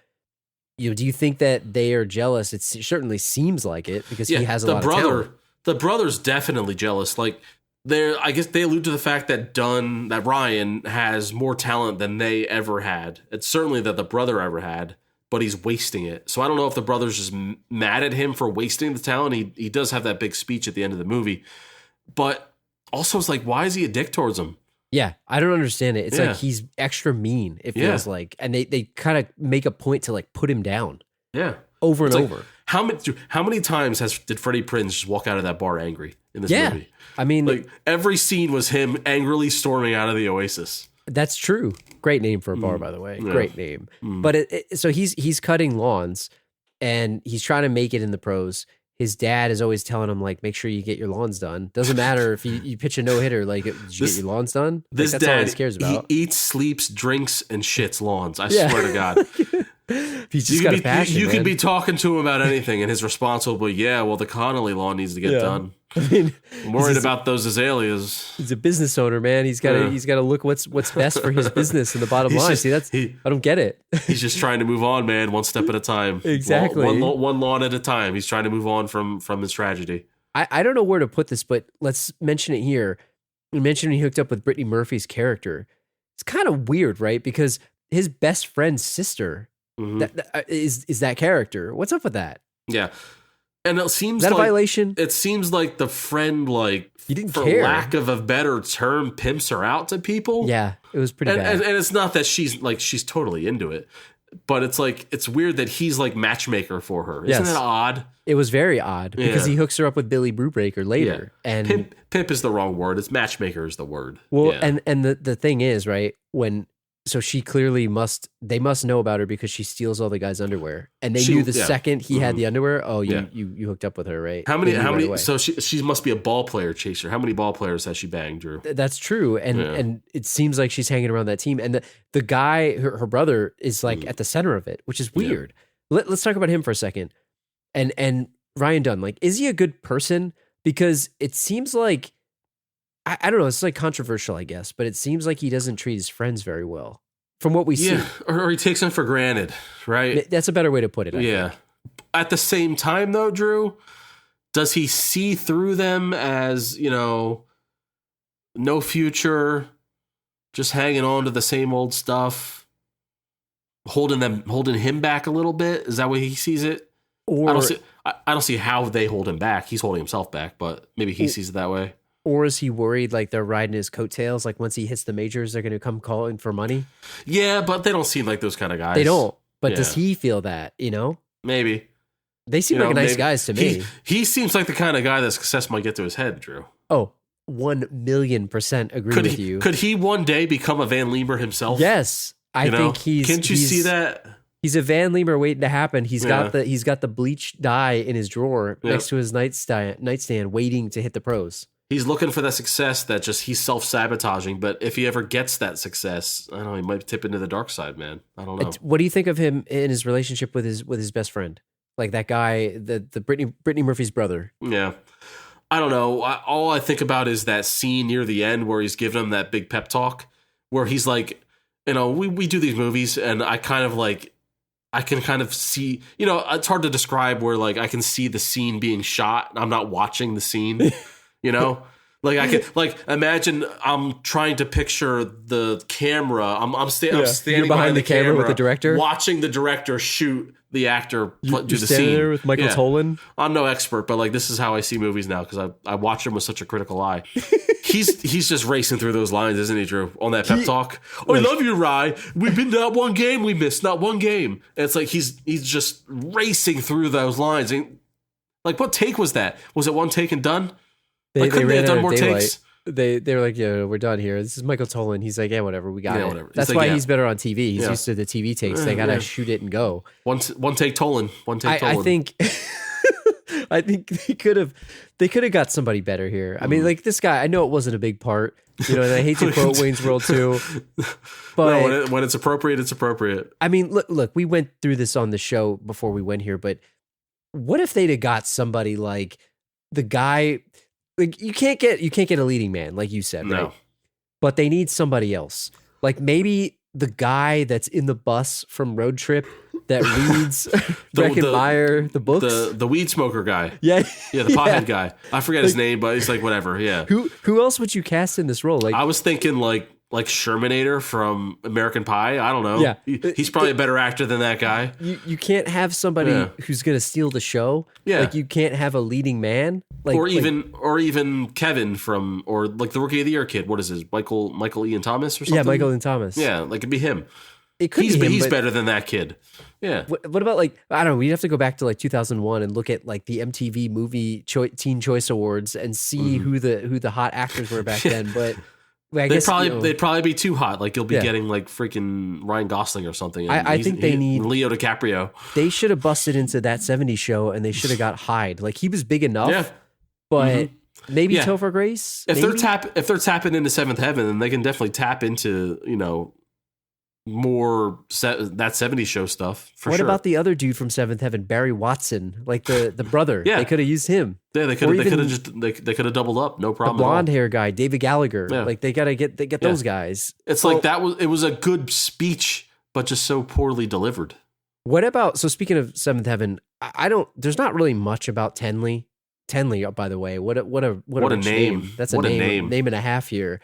You know, do you think that they are jealous? It certainly seems like it because he has a lot of talent. The brother's definitely jealous. Like, I guess they allude to the fact that Ryan has more talent than they ever had. It's certainly that the brother ever had, but he's wasting it. So I don't know if the brother's just mad at him for wasting the talent. He does have that big speech at the end of the movie. But also it's like, why is he a dick towards him? Yeah, I don't understand it. It's like he's extra mean, it feels like. And they kind of make a point to like put him down. Yeah. Over and It's over. Like, how many times did Freddie Prinze just walk out of that bar angry in this movie? I mean, like every scene was him angrily storming out of the Oasis. That's true. Great name for a bar, by the way. Yeah. Great name. But so he's cutting lawns and he's trying to make it in the pros. His dad is always telling him, like, make sure you get your lawns done. Doesn't matter if you pitch a no-hitter, like, did you get your lawns done? Like, that's all he cares about. He eats, sleeps, drinks, and shits lawns. I swear to God. He's just got a passion, you man. could be talking to him about anything, and his response will be, yeah, well, the Connolly lawn needs to get done. I mean, I'm worried about those azaleas. He's a business owner, man. He's got to look what's best for his business and the bottom line. See, I don't get it. He's just trying to move on, man, one step at a time. Exactly. One lawn at a time. He's trying to move on from his tragedy. I don't know where to put this, but let's mention it here. We mentioned he hooked up with Brittany Murphy's character. It's kind of weird, right? Because his best friend's sister is that character. What's up with that? Yeah. And it seems is that like a violation? It seems like the friend, like, he didn't for care. lack of a better term, pimps her out to people. Yeah, it was pretty bad. And it's not that she's totally into it, but it's like, it's weird that he's like matchmaker for her. Isn't it odd? It was very odd because he hooks her up with Billy Brubaker later. Yeah. And pimp is the wrong word. It's matchmaker is the word. Well, and the thing is, right, so she clearly they must know about her because she steals all the guys' underwear. And they knew the second he had the underwear, you hooked up with her, right? How many so she must be a ball player chaser. How many ball players has she banged, Drew? That's true. And it seems like she's hanging around that team. And the guy, her brother, is like at the center of it, which is weird. Yeah. Let's talk about him for a second. And Ryan Dunn, like, is he a good person? Because it seems like, I don't know, it's like controversial, I guess, but it seems like he doesn't treat his friends very well from what we see. Or he takes them for granted, right? That's a better way to put it. I think. At the same time, though, Drew, does he see through them as, no future, just hanging on to the same old stuff, holding him back a little bit? Is that way he sees it? Or I don't see how they hold him back. He's holding himself back, but maybe he sees it that way. Or is he worried like they're riding his coattails? Like once he hits the majors, they're going to come calling for money? Yeah, but they don't seem like those kind of guys. They don't. But does he feel that, Maybe. They seem like nice guys to me. He seems like the kind of guy that success might get to his head, Drew. Oh, 1,000,000% agree with you. Could he one day become a Van Leemer himself? Yes. I think he's... Can't you see that? He's a Van Leemer waiting to happen. He's got the bleach dye in his drawer next to his nightstand waiting to hit the pros. He's looking for that success that just he's self-sabotaging, but if he ever gets that success, I don't know, he might tip into the dark side, man. I don't know. What do you think of him in his relationship with his best friend? Like that guy, the Brittany Murphy's brother. Yeah. I don't know. All I think about is that scene near the end where he's giving him that big pep talk where he's like, we do these movies and I kind of like, I can kind of see, it's hard to describe where like I can see the scene being shot. I'm not watching the scene. Like I can imagine I'm trying to picture the camera. I'm standing behind the camera with the director, watching the director shoot the actor do You're the standing scene. there with Michael Tolan? I'm no expert, but like this is how I see movies now because I watch them with such a critical eye. He's just racing through those lines, isn't he, Drew? On that pep talk. I love you, Rye. We've been not one game we missed, not one game. And it's like he's just racing through those lines. And like, what take was that? Was it one take and done? They couldn't they ran have done out of more daylight. takes? They were like, yeah, we're done here. This is Michael Tolan. He's like, yeah, whatever, we got it. Whatever. That's He's why like, he's better on TV. He's Yeah. used to the TV takes. They gotta shoot it and go. One take Tolan. One take Tolan. I think I think they could have got somebody better here. I mean, like this guy, I know it wasn't a big part, you know, and I hate to quote Wayne's World too, but no, when it's appropriate, it's appropriate. I mean, look, we went through this on the show before we went here, but what if they'd have got somebody like the guy? Like you can't get a leading man, like you said, No. right? But they need somebody else, like maybe the guy that's in the bus from Road Trip that reads Breckenmeyer the books, the weed smoker guy. yeah, Yeah, the pothead guy. I forget his name, but he's like whatever. Yeah. Who else would you cast in this role? Like I was thinking like Shermanator from American Pie. I don't know. Yeah. He's probably a better actor than that guy. you can't have somebody who's going to steal the show. Yeah. Like you can't have a leading man. Like or even Kevin from or like the Rookie of the Year kid. What is his Michael Ian Thomas or something? yeah, Michael and Thomas. Yeah, like it'd be him. It could be him, he's but better than that kid. Yeah. What about like I don't know? We'd have to go back to like 2001 and look at like the MTV Movie Teen Choice Awards and see who the hot actors were back then. But I guess they'd probably be too hot. Like you'll be getting like freaking Ryan Gosling or something. I think they need Leo DiCaprio. They should have busted into that 70s show and they should have got Hyde. Like he was big enough. Yeah. But maybe Yeah. Topher Grace. If maybe? they're tapping into Seventh Heaven, then they can definitely tap into more that 70s show stuff. What about the other dude from Seventh Heaven, Barry Watson, like the brother? Yeah. They could have used him. Yeah, they could have doubled up, no The problem. blonde hair guy, David Gallagher. Yeah. Like they gotta get those guys. It's like it was a good speech, but just so poorly delivered. What about speaking of Seventh Heaven, I don't. There's not really much about Tenley. Tenley, by the way, what a rich name. That's What a name and a half here.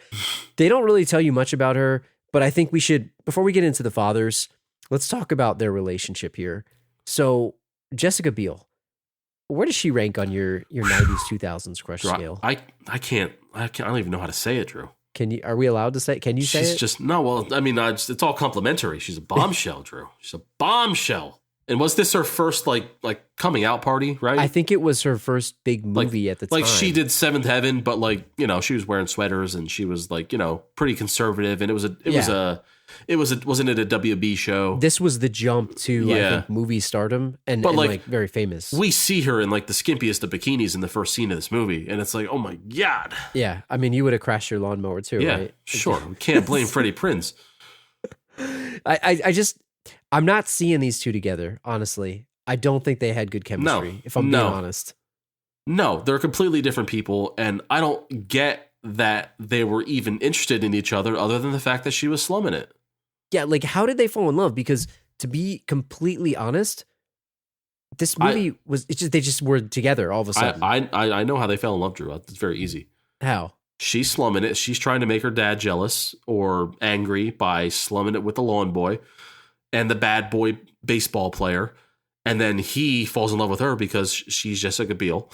They don't really tell you much about her, but I think we should, before we get into the fathers, let's talk about their relationship here. So Jessica Biel, where does she rank on your 90s 2000s crush scale? I don't even know how to say it, Drew. Are we allowed to say? Can you say it? She's just no. Well, I mean, it's all complimentary. She's a bombshell, Drew. She's a bombshell. And was this her first like coming out party? Right. I think it was her first big movie at the time. Like she did Seventh Heaven, but like she was wearing sweaters and she was like pretty conservative. And wasn't it a WB show? This was the jump to I think movie stardom and like very famous. We see her in like the skimpiest of bikinis in the first scene of this movie, and it's like, oh my god. Yeah, I mean, you would have crashed your lawnmower too, Yeah, right? sure. We can't blame Freddie Prinze. I'm not seeing these two together, honestly. I don't think they had good chemistry, if I'm being honest. No, they're completely different people, and I don't get that they were even interested in each other than the fact that she was slumming it. Yeah, like how did they fall in love? Because to be completely honest, this movie they just were together all of a sudden. I know how they fell in love, Drew. It's very easy. How? She's slumming it. She's trying to make her dad jealous or angry by slumming it with the lawn boy and the bad boy baseball player. And then he falls in love with her because she's Jessica Biel.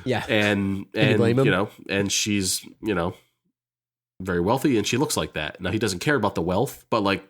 Yeah. and you blame him? And she's, very wealthy and she looks like that. Now he doesn't care about the wealth, but like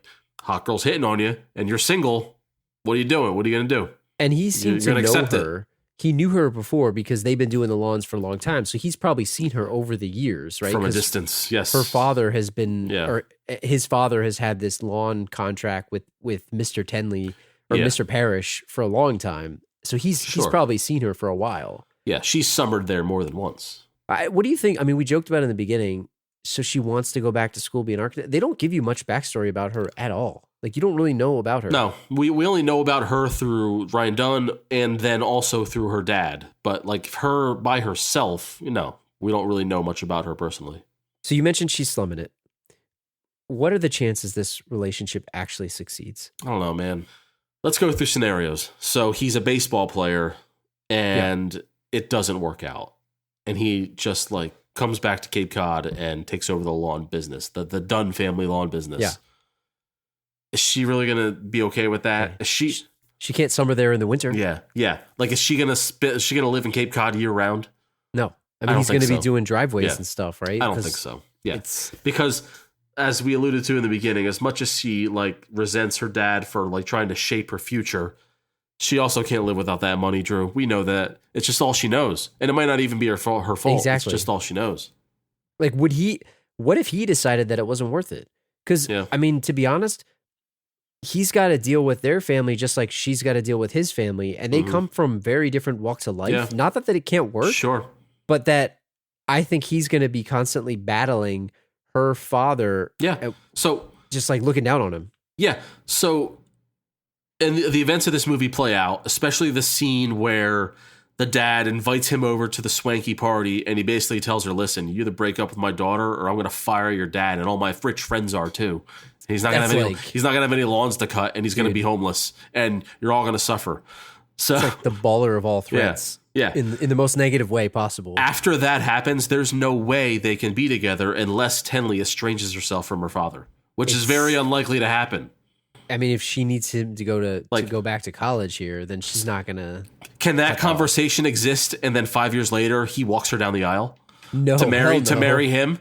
hot girl's hitting on you and you're single. What are you doing? What are you going to do? And he seemed to know her. He knew her before because they've been doing the lawns for a long time. So he's probably seen her over the years, right? From a distance, yes. Her father has been, or his father has had this lawn contract with Mr. Tenley or Mr. Parrish for a long time. So he's probably seen her for a while. Yeah, she's summered there more than once. What do you think? I mean, we joked about it in the beginning. So she wants to go back to school, be an architect. They don't give you much backstory about her at all. Like you don't really know about her. No, we only know about her through Ryan Dunn and then also through her dad. But like her by herself, we don't really know much about her personally. So you mentioned she's slumming it. What are the chances this relationship actually succeeds? I don't know, man. Let's go through scenarios. So he's a baseball player and it doesn't work out. And he just like comes back to Cape Cod and takes over the lawn business, the Dunn family lawn business. Yeah. Is she really going to be okay with that? Yeah. She can't summer there in the winter. Yeah. Like, is she gonna live in Cape Cod year round? No. I mean, he's going to be doing driveways Yeah. and stuff, right? I don't think so. Yeah. Because as we alluded to in the beginning, as much as she like resents her dad for like trying to shape her future, she also can't live without that money, Drew. We know that. It's just all she knows. And it might not even be her fault. Exactly. It's just all she knows. Like, what if he decided that it wasn't worth it? Because, I mean, to be honest, he's got to deal with their family just like she's got to deal with his family. And they come from very different walks of life. Yeah. Not that it can't work. Sure. But that I think he's going to be constantly battling her father. Yeah. So just like looking down on him. Yeah. So, and the events of this movie play out, especially the scene where the dad invites him over to the swanky party and he basically tells her, listen, you either break up with my daughter or I'm going to fire your dad, and all my rich friends are too. He's not going to have any lawns to cut, and he's going to be homeless, and you're all going to suffer. So it's like the baller of all threats. Yeah. In the most negative way possible. After that happens, there's no way they can be together unless Tenley estranges herself from her father, which is very unlikely to happen. I mean, if she needs him to go back to college here, then she's not gonna. Can that conversation exist, and then 5 years later he walks her down the aisle? No, to marry Ryan.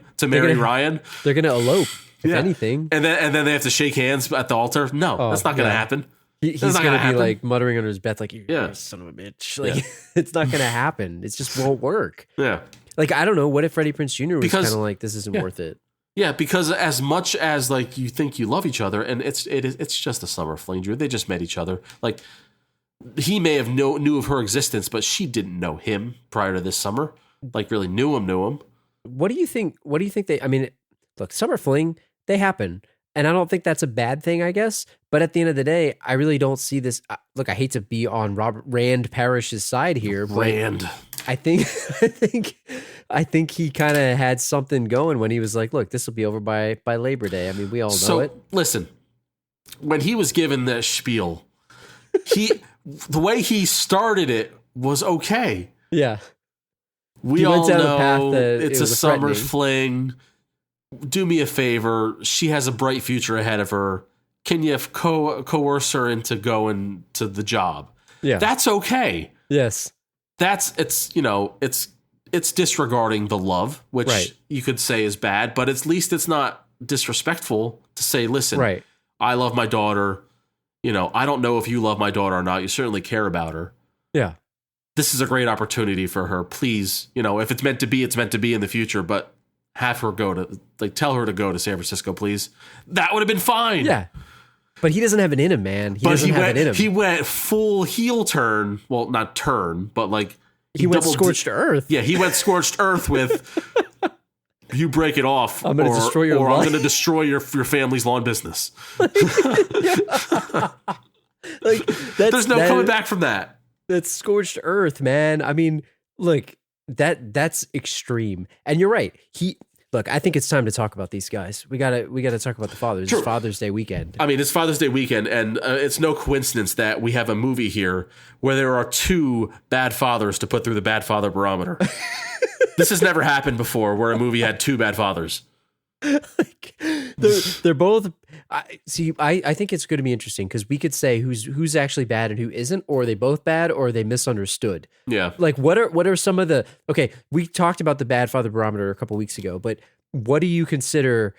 They're gonna elope, if anything, and then they have to shake hands at the altar. No, that's not gonna happen. He's going to be like muttering under his breath, like, "You son of a bitch!" Like, it's not going to happen. It just won't work. Yeah. Like, I don't know. What if Freddie Prinze Jr. was kind of like, "This isn't worth it"? Yeah, because as much as like you think you love each other, and it's just a summer fling, Drew. They just met each other. Like, he may have knew of her existence, but she didn't know him prior to this summer. Like, really knew him. What do you think? What do you think I mean, look, summer fling, they happen. And I don't think that's a bad thing, I guess. But at the end of the day, I really don't see this. Look, I hate to be on Robert Rand Parrish's side here, but I think he kind of had something going when he was like, "Look, this will be over by Labor Day." I mean, we all know it. Listen, when he was given that spiel, the way he started it was okay. Yeah, we all know it's a summer fling. Do me a favor. She has a bright future ahead of her. Can you coerce her into going to the job? Yeah, that's okay. Yes, it's disregarding the love, which you could say is bad, but at least it's not disrespectful to say, listen, I love my daughter. I don't know if you love my daughter or not. You certainly care about her. Yeah, this is a great opportunity for her. Please, if it's meant to be, it's meant to be in the future, but have her tell her to go to San Francisco, please. That would have been fine. Yeah. But he doesn't have it in him, man. He went full heel turn. Well, not turn, but like he went scorched earth. Yeah, he went scorched earth with you break it off. I'm going to destroy your life. I'm going to destroy your family's lawn business. There's no coming back from that. That's scorched earth, man. I mean, look, that's extreme. And you're right. Look, I think it's time to talk about these guys. We gotta talk about the fathers. Sure. It's Father's Day weekend. I mean, it's Father's Day weekend, and it's no coincidence that we have a movie here where there are two bad fathers to put through the bad father barometer. This has never happened before, where a movie had two bad fathers. They're both. I think it's going to be interesting because we could say who's actually bad and who isn't, or are they both bad, or are they misunderstood? Yeah. Like what are some of the? Okay, we talked about the bad father barometer a couple weeks ago, but what do you consider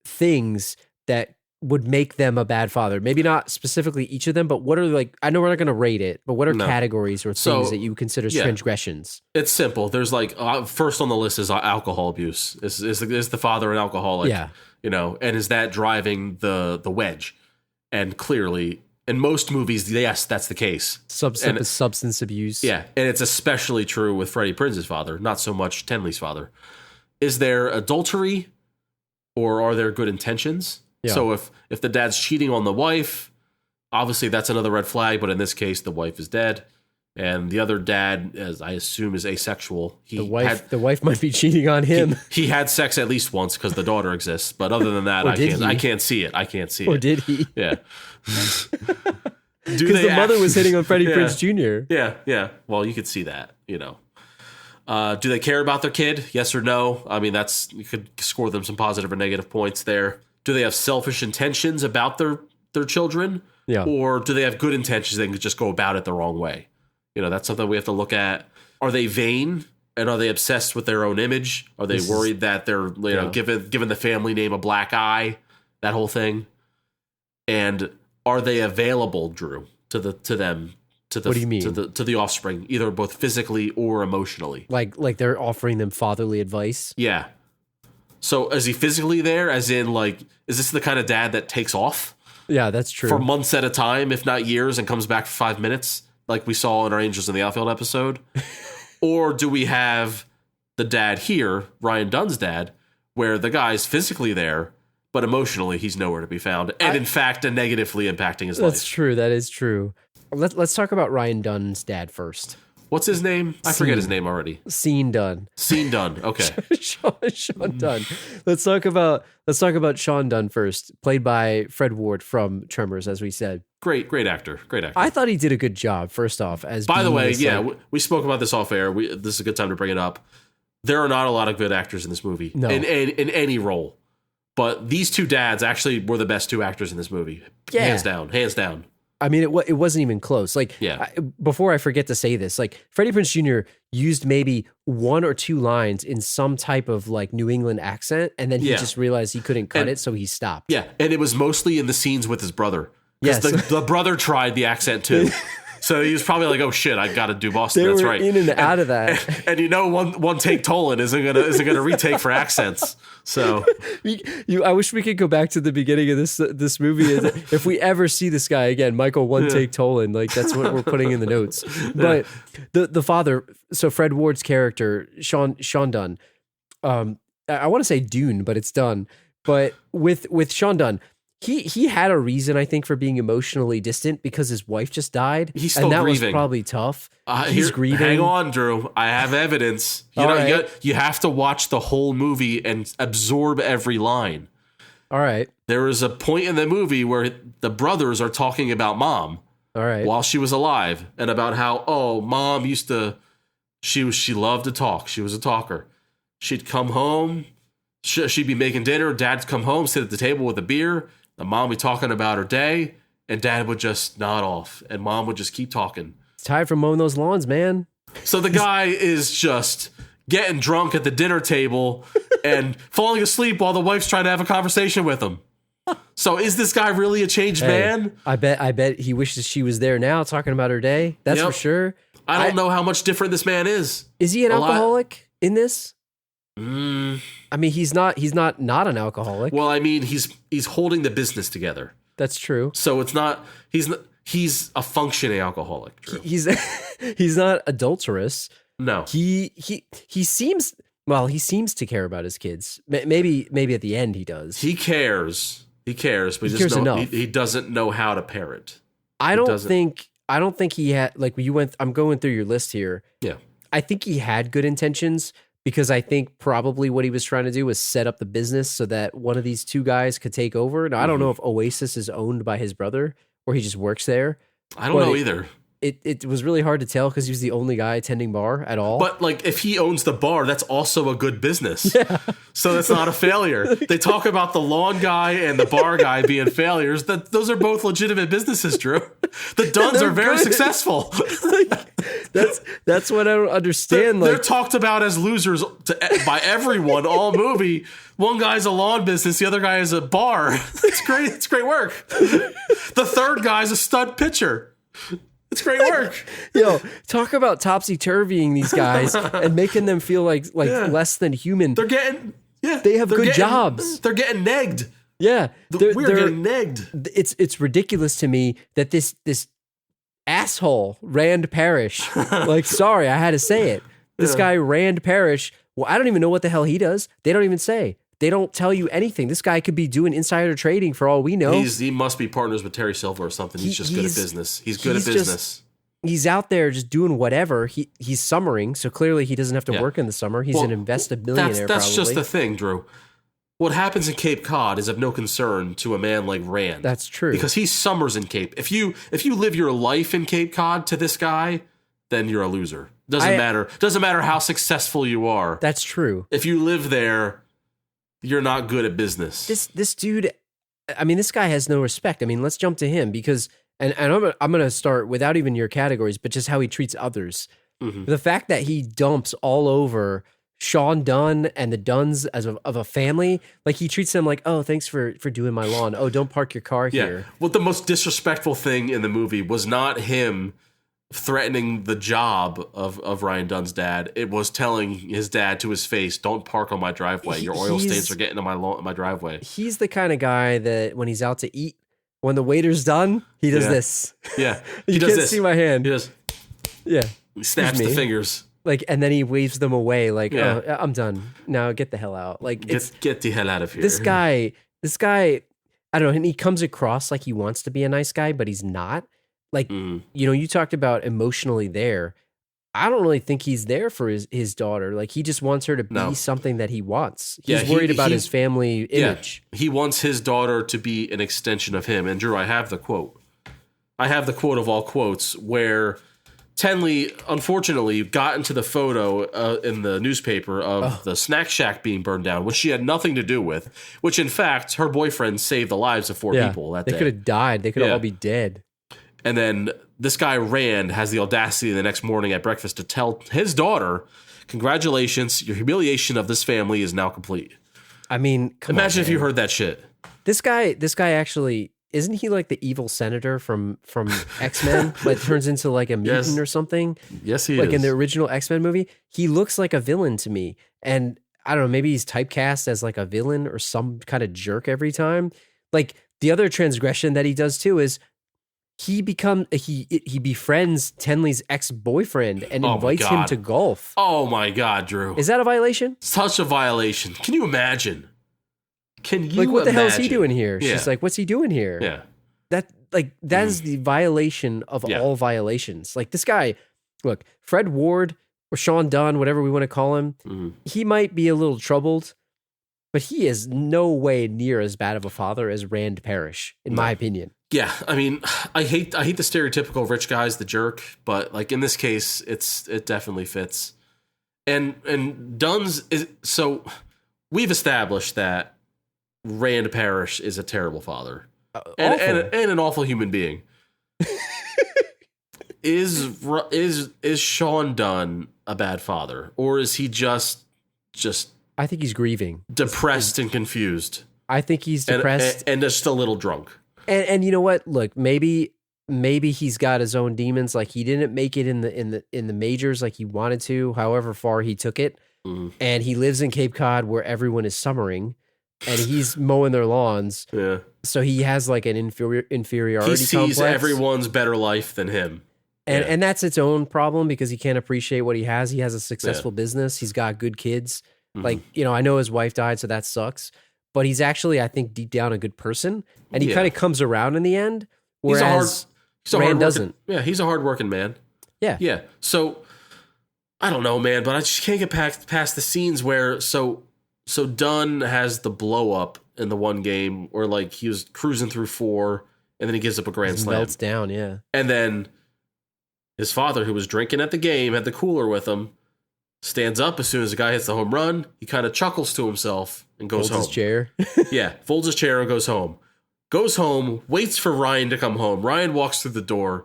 things that would make them a bad father? Maybe not specifically each of them, but what are like? I know we're not going to rate it, but what are categories or things that you consider transgressions? It's simple. There's like first on the list is alcohol abuse. Is the father an alcoholic? Yeah. And is that driving the wedge? And clearly, in most movies, yes, that's the case. Substance abuse. Yeah, and it's especially true with Freddie Prinze's father, not so much Tenley's father. Is there adultery, or are there good intentions? Yeah. So if the dad's cheating on the wife, obviously that's another red flag, but in this case, the wife is dead. And the other dad, as I assume, is asexual. The wife might be cheating on him. He had sex at least once because the daughter exists. But other than that, I can't see it. I can't see it. Or did he? Yeah. Because the mother was hitting on Freddie Prinze Jr. Yeah. Well, you could see that, Do they care about their kid? Yes or no? I mean, you could score them some positive or negative points there. Do they have selfish intentions about their children? Yeah. Or do they have good intentions? They can just go about it the wrong way. That's something we have to look at. Are they vain? And are they obsessed with their own image? Are they worried that they're giving the family name a black eye? That whole thing. And are they available, Drew, to them? What do you mean? To the offspring, either both physically or emotionally? Like they're offering them fatherly advice? Yeah. So is he physically there? As in, like, is this the kind of dad that takes off? Yeah, that's true. For months at a time, if not years, and comes back for 5 minutes, like we saw in our Angels in the Outfield episode? Or do we have the dad here, Ryan Dunn's dad, where the guy's physically there, but emotionally he's nowhere to be found, and in fact, negatively impacting his life? That's true. That is true. Let's talk about Ryan Dunn's dad first. What's his name? I forget his name already. Scene Dunn. Scene Dunn. Okay. Sean Dunn. Let's talk about Sean Dunn first, played by Fred Ward from Tremors, as we said. Great actor. Great actor. I thought he did a good job. First off, by the way, we spoke about this off air. This is a good time to bring it up. There are not a lot of good actors in this movie, no. in any role. But these two dads actually were the best two actors in this movie, hands down. I mean, it wasn't even close. Like, before I forget to say this, like Freddie Prinze Jr. used maybe one or two lines in some type of like New England accent, and then he just realized he couldn't cut it, so he stopped. Yeah, and it was mostly in the scenes with his brother. Yes, the brother tried the accent too. So he was probably like, "Oh shit, I got to do Boston." That's right. In and out of that, and one take Tolan isn't gonna retake for accents. So I wish we could go back to the beginning of this movie. If we ever see this guy again, Michael one take Tolan, like that's what we're putting in the notes. But the father, so Fred Ward's character, Sean Dunn. I want to say Dune, but it's Dunn. But with Sean Dunn. He had a reason, I think, for being emotionally distant because his wife just died. He's still grieving. Was probably tough. He's grieving. Hang on, Drew. I have evidence. You have to watch the whole movie and absorb every line. All right. There is a point in the movie where the brothers are talking about mom. All right. While she was alive, and about how mom used to, she loved to talk. She was a talker. She'd come home. She'd be making dinner. Dad'd come home, sit at the table with a beer. The mom would be talking about her day, and dad would just nod off, and mom would just keep talking. It's tired from mowing those lawns, man. So the guy is just getting drunk at the dinner table and falling asleep while the wife's trying to have a conversation with him. So is this guy really a changed man? I bet he wishes she was there now talking about her day. That's for sure. I don't know how much different this man is. Is he an alcoholic in this? I mean, he's not an alcoholic. Well, I mean, he's holding the business together. That's true. So it's not he's a functioning alcoholic. Drew. He's not adulterous. No. He seems to care about his kids. Maybe at the end he does. He cares, but he doesn't know how to parent. I don't think he had, like, I'm going through your list here. Yeah. I think he had good intentions. Because I think probably what he was trying to do was set up the business so that one of these two guys could take over. Now, I don't know if Oasis is owned by his brother or he just works there. I don't know either. It was really hard to tell because he was the only guy attending bar at all. But like, if he owns the bar, that's also a good business. Yeah. So that's not a failure. They talk about the lawn guy and the bar guy being failures. Those are both legitimate businesses, Drew. The Dunns are very successful. That's what I don't understand. They're talked about as losers by everyone all movie. One guy's a lawn business, the other guy is a bar. It's great. It's great work. The third guy's a stud pitcher. It's great work. Yo, talk about topsy-turvying these guys and making them feel like less than human. They have good jobs. They're getting negged. Yeah. We're getting negged. It's ridiculous to me that this asshole, Rand Parrish, like, sorry, I had to say it. This guy, Rand Parrish, well, I don't even know what the hell he does. They don't even say. They don't tell you anything. This guy could be doing insider trading for all we know. He must be partners with Terry Silver or something. He's just good at business. He's good at business. He's out there just doing whatever. He's summering, so clearly he doesn't have to work in the summer. He's an invested millionaire. That's just the thing, Drew. What happens in Cape Cod is of no concern to a man like Rand. That's true. Because he summers in Cape. If you live your life in Cape Cod to this guy, then you're a loser. Doesn't matter. Doesn't matter how successful you are. That's true. If you live there, you're not good at business. This dude I mean, this guy has no respect. I mean, let's jump to him because, and I'm gonna start without even your categories, but just how he treats others. Mm-hmm. The fact that he dumps all over Sean Dunn and the Dunns of a family, like he treats them like, oh, thanks for doing my lawn. Oh, don't park your car here. Well, the most disrespectful thing in the movie was not him threatening the job of Ryan Dunn's dad. It was telling his dad to his face, don't park on my driveway. Your oil stains are getting on my driveway. He's the kind of guy that when he's out to eat, when the waiter's done, he does this. Yeah. You can't see my hand. He does. Yeah. He snaps the fingers. Like, and then he waves them away like, oh, I'm done. Now get the hell out. Like, get the hell out of here. This guy, I don't know, and he comes across like he wants to be a nice guy, but he's not. Like, you talked about emotionally there. I don't really think he's there for his daughter. Like, he just wants her to be something that he wants. He's worried about his family image. He wants his daughter to be an extension of him. And Drew, I have the quote. I have the quote of all quotes where Tenley, unfortunately, got into the photo in the newspaper of the snack shack being burned down, which she had nothing to do with, which, in fact, her boyfriend saved the lives of 4 people that day. They could have died. They could all be dead. And then this guy, Rand, has the audacity the next morning at breakfast to tell his daughter, congratulations, your humiliation of this family is now complete. I mean, imagine if you heard that shit. This guy actually... Isn't he like the evil senator from X-Men? Like turns into like a mutant or something? Yes, he is. Like in the original X-Men movie, he looks like a villain to me. And I don't know, maybe he's typecast as like a villain or some kind of jerk every time. Like the other transgression that he does too is he befriends Tenley's ex-boyfriend and invites him to golf. Oh my God, Drew. Is that a violation? Such a violation. Can you imagine? Like, what the hell is he doing here? Yeah. She's like, what's he doing here? Yeah. That is the violation of all violations. Like this guy, look, Fred Ward or Sean Dunn, whatever we want to call him, he might be a little troubled, but he is no way near as bad of a father as Rand Parrish, in my opinion. Yeah, I mean, I hate the stereotypical rich guy's the jerk, but like in this case, it definitely fits. And Dunn's is so we've established that Rand Parrish is a terrible father and an awful human being. Is Sean Dunn a bad father, or is he just? I think he's grieving, depressed and confused. I think he's depressed and just a little drunk. And you know what? Look, maybe he's got his own demons. Like he didn't make it in the majors like he wanted to. However far he took it, and he lives in Cape Cod where everyone is summering. And he's mowing their lawns. Yeah. So he has like an inferiority complex. He sees everyone's better life than him. And that's its own problem because he can't appreciate what he has. He has a successful business. He's got good kids. Like, I know his wife died, so that sucks. But he's actually, I think, deep down a good person. And he kind of comes around in the end. Whereas Rand doesn't. Yeah, he's a hardworking man. Yeah. Yeah. So, I don't know, man, but I just can't get past the scenes where... So Dunn has the blow up in the one game where like he was cruising through 4 and then he gives up a grand slam. Melts down, yeah. And then his father, who was drinking at the game, had the cooler with him, stands up as soon as the guy hits the home run. He kind of chuckles to himself and goes home. Folds his chair. Yeah, folds his chair and goes home. Goes home, waits for Ryan to come home. Ryan walks through the door,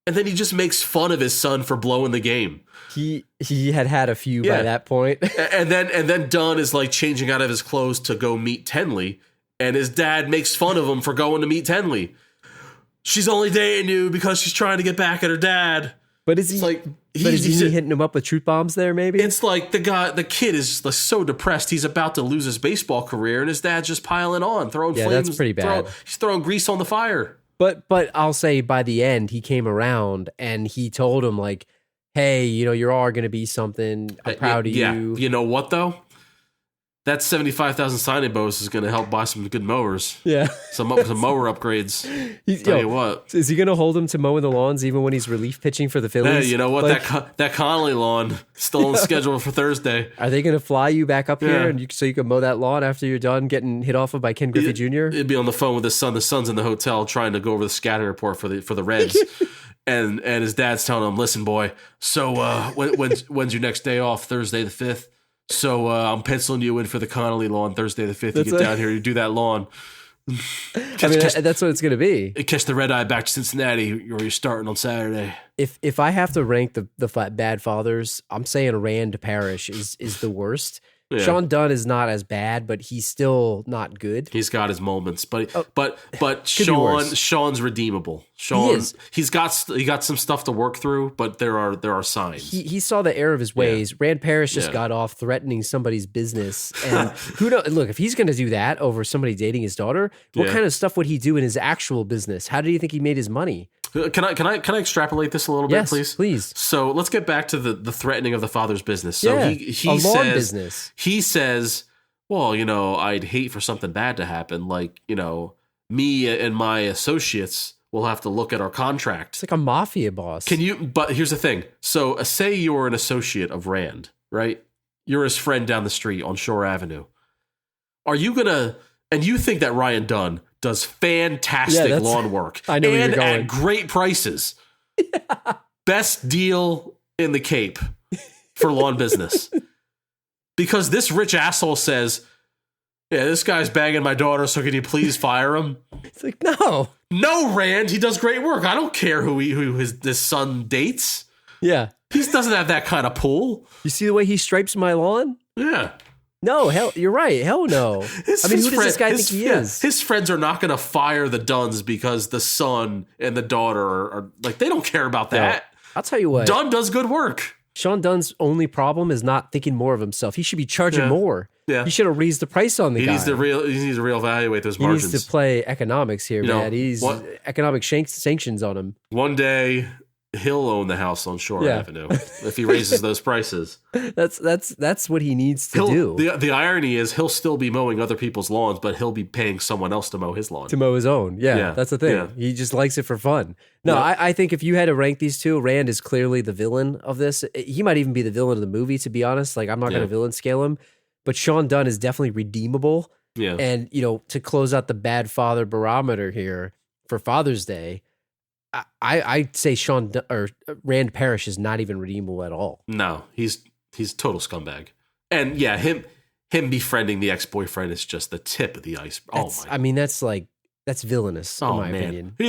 and then he just makes fun of his son for blowing the game. He had a few by that point. and then Dunn is like changing out of his clothes to go meet Tenley, and his dad makes fun of him for going to meet Tenley. She's only dating you because she's trying to get back at her dad. But is he hitting him up with truth bombs there, maybe? It's like the kid is like so depressed he's about to lose his baseball career, and his dad's just piling on, throwing flames. Yeah, that's pretty bad. He's throwing grease on the fire. But I'll say by the end, he came around and he told him like, hey, you're all going to be something. I'm proud of you. You know what, though? That 75,000 signing bonus is going to help buy some good mowers. Yeah. Some mower upgrades. Tell you what. Is he going to hold him to mowing the lawns even when he's relief pitching for the Phillies? Hey, you know what? Like, that Connolly lawn still on the schedule for Thursday. Are they going to fly you back up here so you can mow that lawn after you're done getting hit off of by Ken Griffey Jr.? He'd be on the phone with his son. The son's in the hotel trying to go over the scouting report for the Reds. and his dad's telling him, listen, boy, so when's your next day off? Thursday the 5th. So I'm penciling you in for the Connolly lawn Thursday the 5th. You get down here, you do that lawn. I mean, that's what it's going to be. Catch the red eye back to Cincinnati, where you're starting on Saturday. If I have to rank the bad fathers, I'm saying Rand Parrish is the worst. Yeah. Sean Dunn is not as bad, but he's still not good. He's got his moments, but Sean's redeemable. He's got some stuff to work through, but there are signs. He saw the error of his ways. Yeah. Rand Parrish just got off threatening somebody's business, and who knows? Look, if he's going to do that over somebody dating his daughter, what kind of stuff would he do in his actual business? How do you think he made his money? Can I extrapolate this a little bit, please? Please. So let's get back to the threatening of the father's business. So he says business. He says, well, I'd hate for something bad to happen. Like, me and my associates will have to look at our contract. It's like a mafia boss. But here's the thing. So say you're an associate of Rand, right? You're his friend down the street on Shore Avenue. Are you and you think that Ryan Dunn does fantastic lawn work. I know where you're going. At great prices. Best deal in the Cape for lawn business. Because this rich asshole says, this guy's banging my daughter, so can you please fire him? It's like, no. No, Rand, he does great work. I don't care who his son dates. Yeah. He doesn't have that kind of pull. You see the way he stripes my lawn? Yeah. No, hell, you're right. Hell no. Who does this guy think he is? His friends are not going to fire the Dunns because the son and the daughter are like, they don't care about that. No, I'll tell you what. Dunn does good work. Sean Dunn's only problem is not thinking more of himself. He should be charging more. Yeah. He should have raised the price on the guy. He needs to reevaluate those margins. He needs to play economics here, man. He's economic sanctions on him. One day he'll own the house on Shore Avenue if he raises those prices. That's what he needs to do. The irony is he'll still be mowing other people's lawns, but he'll be paying someone else to mow his lawn. To mow his own. Yeah. That's the thing. Yeah. He just likes it for fun. No, I think if you had to rank these two, Rand is clearly the villain of this. He might even be the villain of the movie, to be honest. Like, I'm not going to villain scale him, but Sean Dunn is definitely redeemable. Yeah. And, to close out the bad father barometer here for Father's Day, I'd say Rand Parrish is not even redeemable at all. No, he's total scumbag. And him befriending the ex-boyfriend is just the tip of the iceberg. That's villainous, in my opinion. We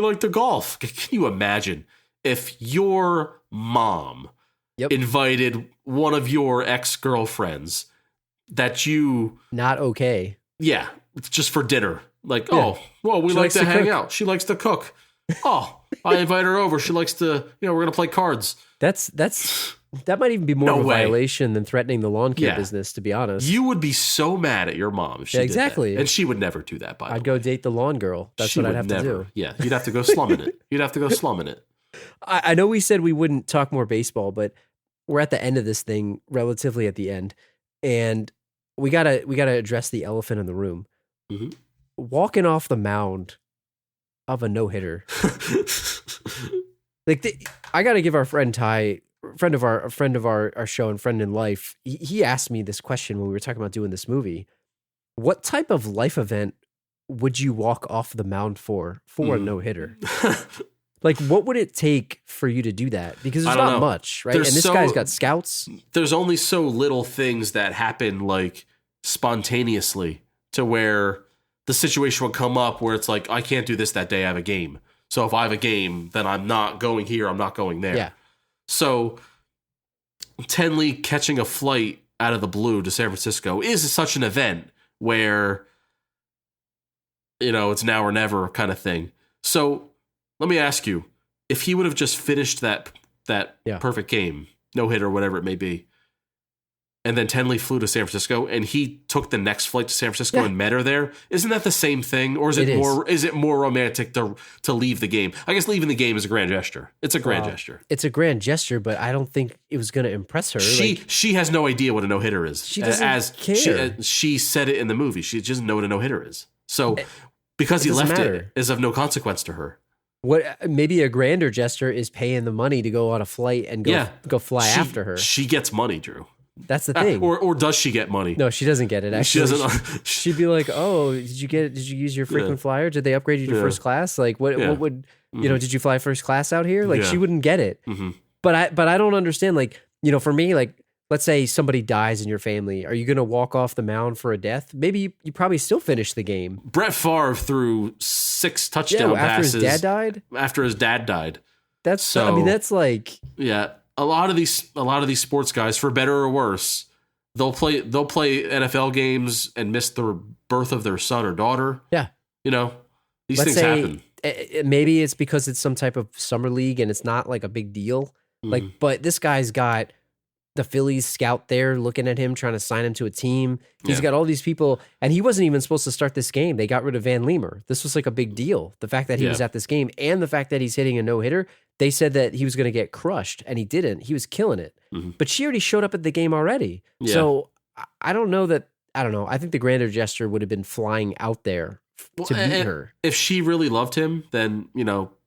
like to golf. Can you imagine if your mom invited one of your ex-girlfriends that you... Not okay. Yeah, just for dinner. Like, we like to hang out. She likes to cook. Oh, I invite her over. She likes to, we're going to play cards. That might even be more of a violation than threatening the lawn care business, to be honest. You would be so mad at your mom if she did that. And she would never do that, by the way. I'd go date the lawn girl. That's what I'd have to do. Yeah, you'd have to go slumming it. I know we said we wouldn't talk more baseball, but we're at the end of this thing, relatively at the end, and we gotta address the elephant in the room. Mm-hmm. Walking off the mound of a no-hitter. I got to give our friend Ty, a friend of our show and friend in life, he asked me this question when we were talking about doing this movie. What type of life event would you walk off the mound for a no-hitter? Like, what would it take for you to do that? Because there's not much, right? And this guy's got scouts. There's only so little things that happen, like, spontaneously to where the situation would come up where it's like, I can't do this that day, I have a game. So if I have a game, then I'm not going here, I'm not going there. Yeah. So Tenley catching a flight out of the blue to San Francisco is such an event where, it's now or never kind of thing. So let me ask you, if he would have just finished that perfect game, no hit or whatever it may be, and then Tenley flew to San Francisco, and he took the next flight to San Francisco and met her there. Isn't that the same thing, or is it more romantic to leave the game? I guess leaving the game is a grand gesture. It's a grand gesture. It's a grand gesture, but I don't think it was going to impress her. She has no idea what a no hitter is. She doesn't care. She said it in the movie. She doesn't know what a no hitter is. So because he left it is of no consequence to her. What maybe a grander gesture is paying the money to go on a flight and go fly after her. She gets money, Drew. That's the thing. Or does she get money? No, she doesn't get it. Actually, she doesn't. She'd be like, "Oh, did you use your frequent flyer? Did they upgrade you to first class? Like, what would did you fly first class out here? Like, she wouldn't get it. Mm-hmm. But I don't understand. Like, for me, like, let's say somebody dies in your family. Are you going to walk off the mound for a death? Maybe you probably still finish the game. Brett Favre threw 6 touchdown passes after his dad died. After his dad died. That's so. I mean, that's like a lot of these sports guys, for better or worse, they'll play NFL games and miss the birth of their son or daughter. Yeah, these things happen. Maybe it's because it's some type of summer league and it's not like a big deal. But this guy's got the Phillies scout there looking at him, trying to sign him to a team. He's got all these people, and he wasn't even supposed to start this game. They got rid of Van Leemer. This was like a big deal. The fact that he was at this game and the fact that he's hitting a no-hitter, they said that he was going to get crushed, and he didn't. He was killing it. But she already showed up at the game already. Yeah. So I don't know. I think the grander gesture would have been flying out there to meet her. If she really loved him, then,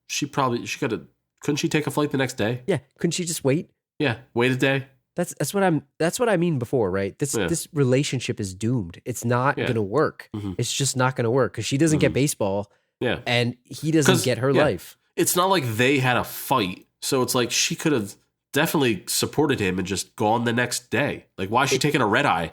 she could have, couldn't she take a flight the next day? Yeah. Couldn't she just wait? Yeah. Wait a day. That's what I mean before, right? This relationship is doomed. It's not going to work. It's just not going to work because she doesn't get baseball. Yeah. And he doesn't get her life. It's not like they had a fight. So it's like she could have definitely supported him and just gone the next day. Like, why is she taking a red eye?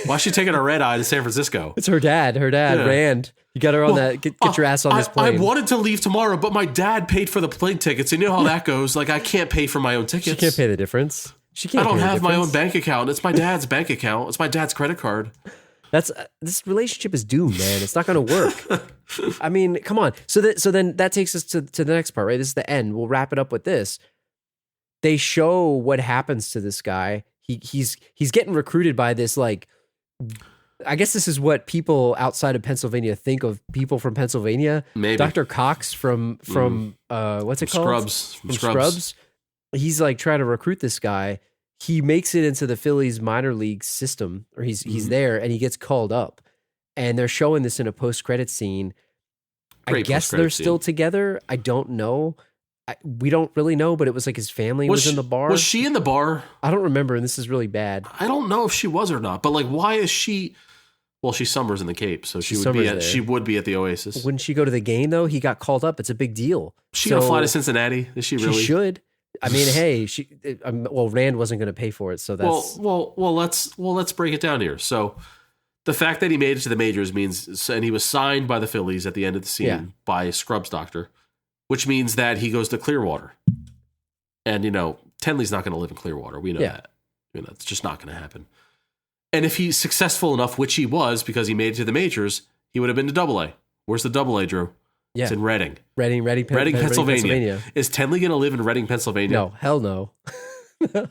Why is she taking a red eye to San Francisco? It's her dad. Rand. You got her on that. Get your ass on this plane. I wanted to leave tomorrow, but my dad paid for the plane tickets. You know how that goes. Like, I can't pay for my own tickets. She can't pay the difference. I don't have my own bank account. It's my dad's bank account. It's my dad's credit card. This relationship is doomed, man. It's not going to work. I mean, come on. So then that takes us to the next part, right? This is the end. We'll wrap it up with this. They show what happens to this guy. He's getting recruited by this, like, I guess this is what people outside of Pennsylvania think of people from Pennsylvania. Maybe Dr. Cox from what's it called? Scrubs. He's like trying to recruit this guy. He makes it into the Phillies minor league system, or he's there, and he gets called up. And they're showing this in a post-credit scene. I guess they're still together. I don't know. We don't really know, but it was like his family was in the bar. Was she in the bar? I don't remember, and this is really bad. I don't know if she was or not, but like, why is she? Well, she summers in the Cape, so she would be at the Oasis. Wouldn't she go to the game though? He got called up. It's a big deal. She gonna fly to Cincinnati? Is she really? She should. I mean, hey, Rand wasn't going to pay for it, so that's well. Let's break it down here. So, the fact that he made it to the majors means, and he was signed by the Phillies at the end of the scene by a Scrubs doctor, which means that he goes to Clearwater. And Tenley's not going to live in Clearwater. We know that. It's just not going to happen. And if he's successful enough, which he was, because he made it to the majors, he would have been to Double-A. Where's the Double-A, Drew? Yeah. It's in Reading. Reading, Pennsylvania. Is Tenley going to live in Reading, Pennsylvania? No, hell no.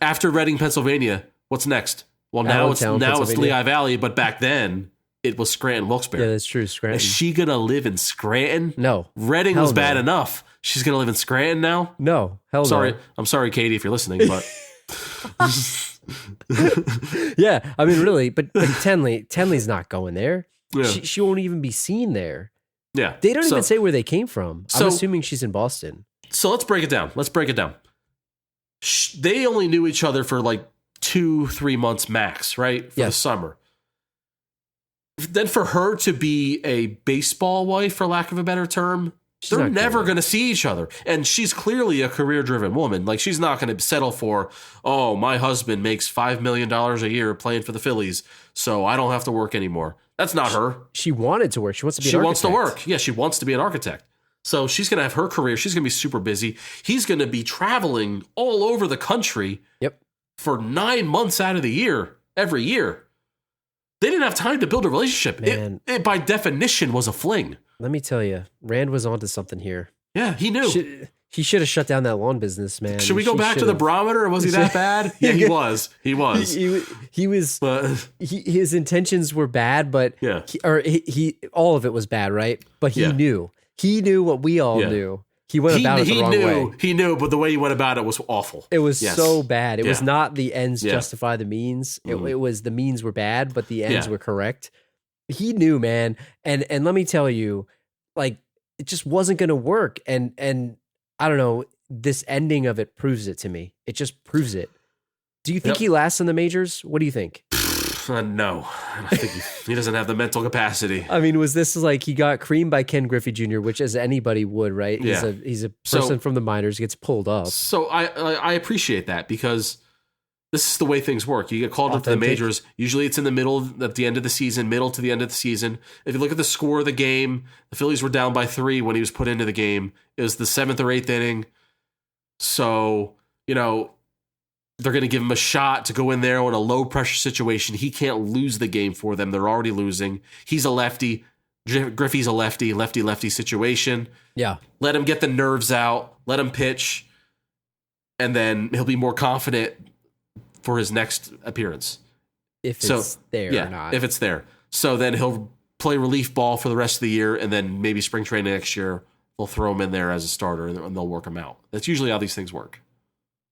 After Reading, Pennsylvania, what's next? Well, now it's Lehigh Valley, but back then it was Scranton, Wilkes-Barre. Yeah, that's true. Scranton. Is she going to live in Scranton? No. Reading was bad enough. She's going to live in Scranton now? No, hell no. I'm sorry, Katie, if you're listening, but yeah, I mean, really, but Tenley's not going there. Yeah. She won't even be seen there. Yeah. They don't even say where they came from. I'm assuming she's in Boston. So let's break it down. They only knew each other for like 2-3 months max, right? For the summer. Then for her to be a baseball wife, for lack of a better term, they're never going to see each other. And she's clearly a career-driven woman. Like, she's not going to settle for, oh, my husband makes $5 million a year playing for the Phillies, so I don't have to work anymore. That's not her. She wanted to work. She wants to be an architect. She wants to work. Yeah, she wants to be an architect. So she's going to have her career. She's going to be super busy. He's going to be traveling all over the country for 9 months out of the year, every year. They didn't have time to build a relationship. It by definition, was a fling. Let me tell you, Rand was onto something here. Yeah, he knew. He should have shut down that lawn business, man. Should we go back to the barometer, or was he that bad? Yeah, he was. He was. He was. His intentions were bad, but he all of it was bad, right? But he knew. He knew what we all knew. He went about it the wrong way. He knew, but the way he went about it was awful. It was so bad. It was not the ends justify the means. It was the means were bad, but the ends were correct. He knew, man. And let me tell you, like, it just wasn't going to work. And I don't know, this ending of it proves it to me. It just proves it. Do you think he lasts in the majors? What do you think? No, I don't think he doesn't have the mental capacity. I mean, was this like he got creamed by Ken Griffey Jr., which as anybody would, right? He's a person from the minors, gets pulled up. So I appreciate that, because This is the way things work. You get called up to the majors. Usually it's in the middle, at the end of the season, middle to the end of the season. If you look at the score of the game, the Phillies were down by 3 when he was put into the game. It was the 7th or 8th inning. So, you know, they're going to give him a shot to go in there in a low-pressure situation. He can't lose the game for them. They're already losing. He's a lefty. Griffey's a lefty situation. Yeah. Let him get the nerves out. Let him pitch. And then he'll be more confident for his next appearance. If it's there or not. If it's there. So then he'll play relief ball for the rest of the year, and then maybe spring training next year, they'll throw him in there as a starter, and they'll work him out. That's usually how these things work.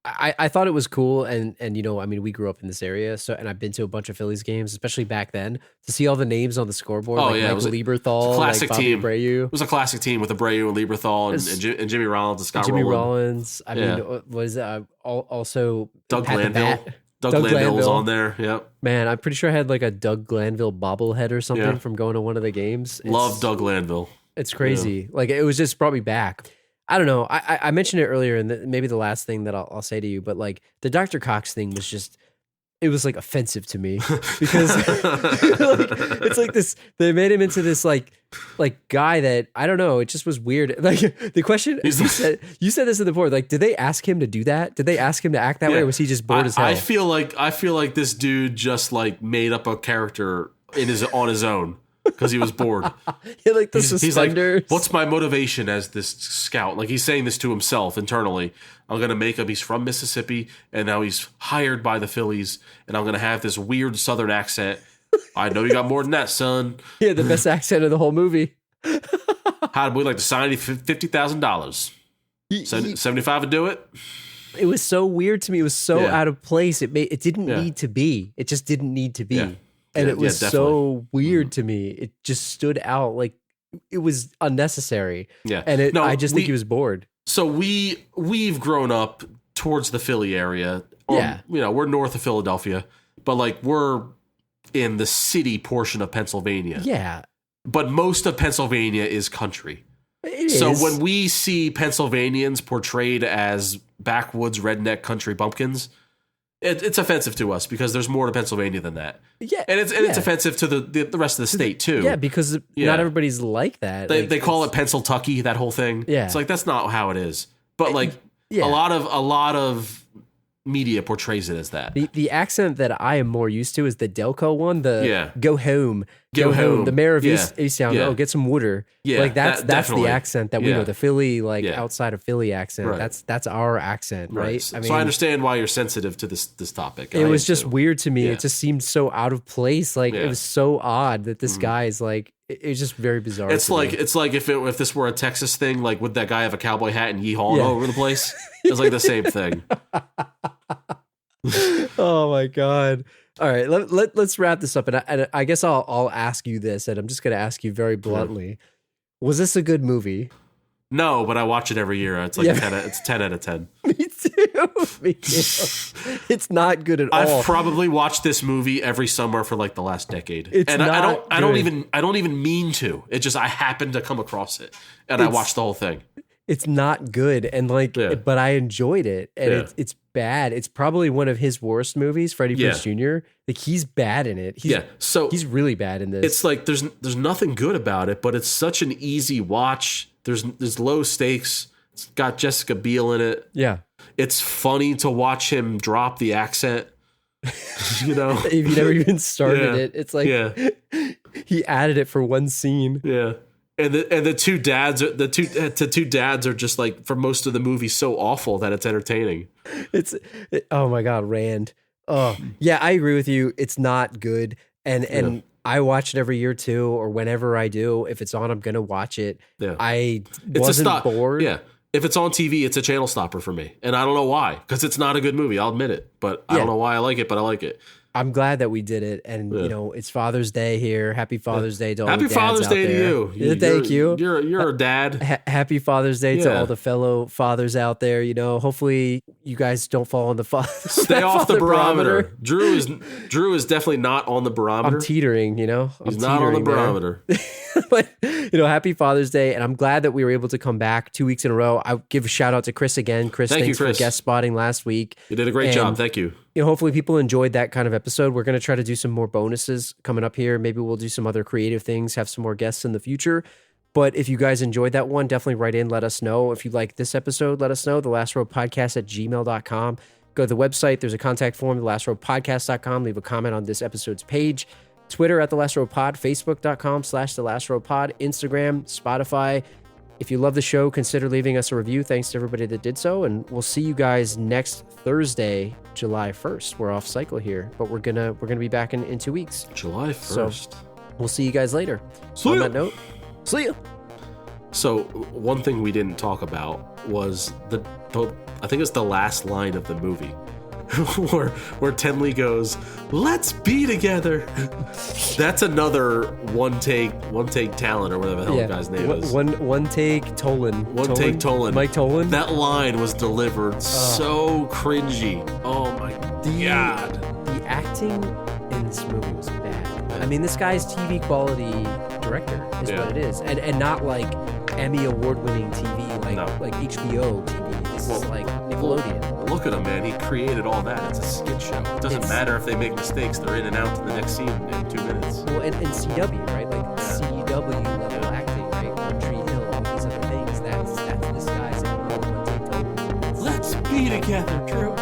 I thought it was cool, and you know, I mean, we grew up in this area, so and I've been to a bunch of Phillies games, especially back then, to see all the names on the scoreboard. Oh, like yeah, Michael Lieberthal, classic like Bobby team. Abreu. It was a classic team with Abreu and Lieberthal and Jimmy Rollins and Scott Jimmy Rowland. Rollins. I mean, was also Doug Pat the Glanville. Bat. Doug Glanville was on there. Yep. Man, I'm pretty sure I had like a Doug Glanville bobblehead or something from going to one of the games. Love Doug Glanville. It's crazy. Like it was just brought me back. I don't know. I mentioned it earlier, and maybe the last thing that I'll say to you, but like the Dr. Cox thing was just, it was like offensive to me because like, it's like this. They made him into this like guy that I don't know. It just was weird. Like the question you said this in the board. Like, did they ask him to do that? Did they ask him to act that way, or was he just bored as hell? I feel like this dude just like made up a character on his own. Because he was bored. Yeah, like the suspenders. He's like, what's my motivation as this scout? Like he's saying this to himself internally. I'm going to make him, he's from Mississippi, and now he's hired by the Phillies, and I'm going to have this weird Southern accent. I know you got more than that, son. Yeah, the best accent of the whole movie. How would we like to sign you $50,000? 75 to do it? It was so weird to me. It was so out of place. It didn't need to be. It just didn't need to be. Yeah. And it was so weird to me. It just stood out like it was unnecessary. Yeah. And I just think he was bored. So we've grown up towards the Philly area. Yeah. You know, we're north of Philadelphia, but like we're in the city portion of Pennsylvania. Yeah. But most of Pennsylvania is country. It so is. when we see Pennsylvanians portrayed as backwoods redneck country bumpkins, it's offensive to us because there's more to Pennsylvania than that. Yeah, and it's offensive to the rest of the state too. Yeah, because not everybody's like that. They call it Pennsyltucky, that whole thing. Yeah, it's like that's not how it is. But like a lot of media portrays it as that. The accent that I am more used to is the Delco one. Go home. Go home. The mayor of Easttown. Yeah. Oh, get some water. Yeah, like that's the accent that we know. The Philly, outside of Philly accent. Right. That's our accent, right? So I understand why you're sensitive to this topic. It was just weird to me. It just seemed so out of place. Like it was so odd that this guy is like. It was just very bizarre. It's like if this were a Texas thing, like would that guy have a cowboy hat and yeehawing all over the place? It's like the same thing. Oh my god! All right, let's wrap this up, and I guess I'll ask you this, and I'm just going to ask you very bluntly: was this a good movie? No, but I watch it every year. It's like it's 10 out of 10. Me too. It's not good at all. I've probably watched this movie every summer for like the last decade. I don't even mean to. It just I happened to come across it and I watched the whole thing. It's not good, and but I enjoyed it, and it's bad. It's probably one of his worst movies, Freddie Prinze Jr. Like he's bad in it. So he's really bad in this. It's like there's nothing good about it, but it's such an easy watch. There's low stakes. It's got Jessica Biel in it. Yeah, it's funny to watch him drop the accent. You know, if you never even started it, it's like he added it for one scene. Yeah. And the two dads are just like for most of the movie so awful that it's entertaining. Oh my god, Rand. Oh yeah, I agree with you. It's not good, and I watch it every year too, or whenever I do. If it's on, I'm gonna watch it. Yeah, wasn't bored. Yeah, if it's on TV, it's a channel stopper for me, and I don't know why, because it's not a good movie. I'll admit it, but I don't know why I like it, but I like it. I'm glad that we did it, and you know it's Father's Day here. Happy Father's Day to all the dads Father's out Day there. to you. Thank you. You're a dad. Happy Father's Day to all the fellow fathers out there. You know, hopefully you guys don't fall on the stay off the barometer. Drew is definitely not on the barometer. I'm teetering. You know, he's not on the barometer. But you know, happy Father's Day, and I'm glad that we were able to come back 2 weeks in a row. I give a shout out to Chris again. Thanks you, Chris, for guest spotting last week. You did a great job. Thank you. hopefully people enjoyed that kind of episode. We're going to try to do some more bonuses coming up here. Maybe we'll do some other creative things, have some more guests in the future. But if you guys enjoyed that one, definitely write in, let us know. If you like this episode, let us know. TheLastRoadPodcast@gmail.com. Go to the website. There's a contact form, TheLastRoadPodcast.com. Leave a comment on this episode's page. Twitter @TheLastRoadPod, Facebook.com/TheLastRoadPod, Instagram, Spotify. If you love the show, consider leaving us a review. Thanks to everybody that did so. And we'll see you guys next Thursday, July 1st. We're off cycle here, but we're gonna be back in 2 weeks. July 1st. So we'll see you guys later. See on ya. that note, see ya. So one thing we didn't talk about was the I think it's the last line of the movie where Tenley goes, "Let's be together." That's another one take talent or whatever the hell the guy's name is. One take Tolan. Take Tolan. Mike Tolan. That line was delivered so cringy. Oh my god. The acting in this movie was bad. I mean, this guy's TV quality director is what it is, and not like Emmy award-winning TV like HBO TV. This is like Nickelodeon. Look at him, man. He created all that. It's a skit show. It doesn't matter if they make mistakes. They're in and out to the next scene in 2 minutes. Well, and CW, right? Like CW level acting, right? One Tree Hill, all these other things. That's this guy's. Let's be together, Drew.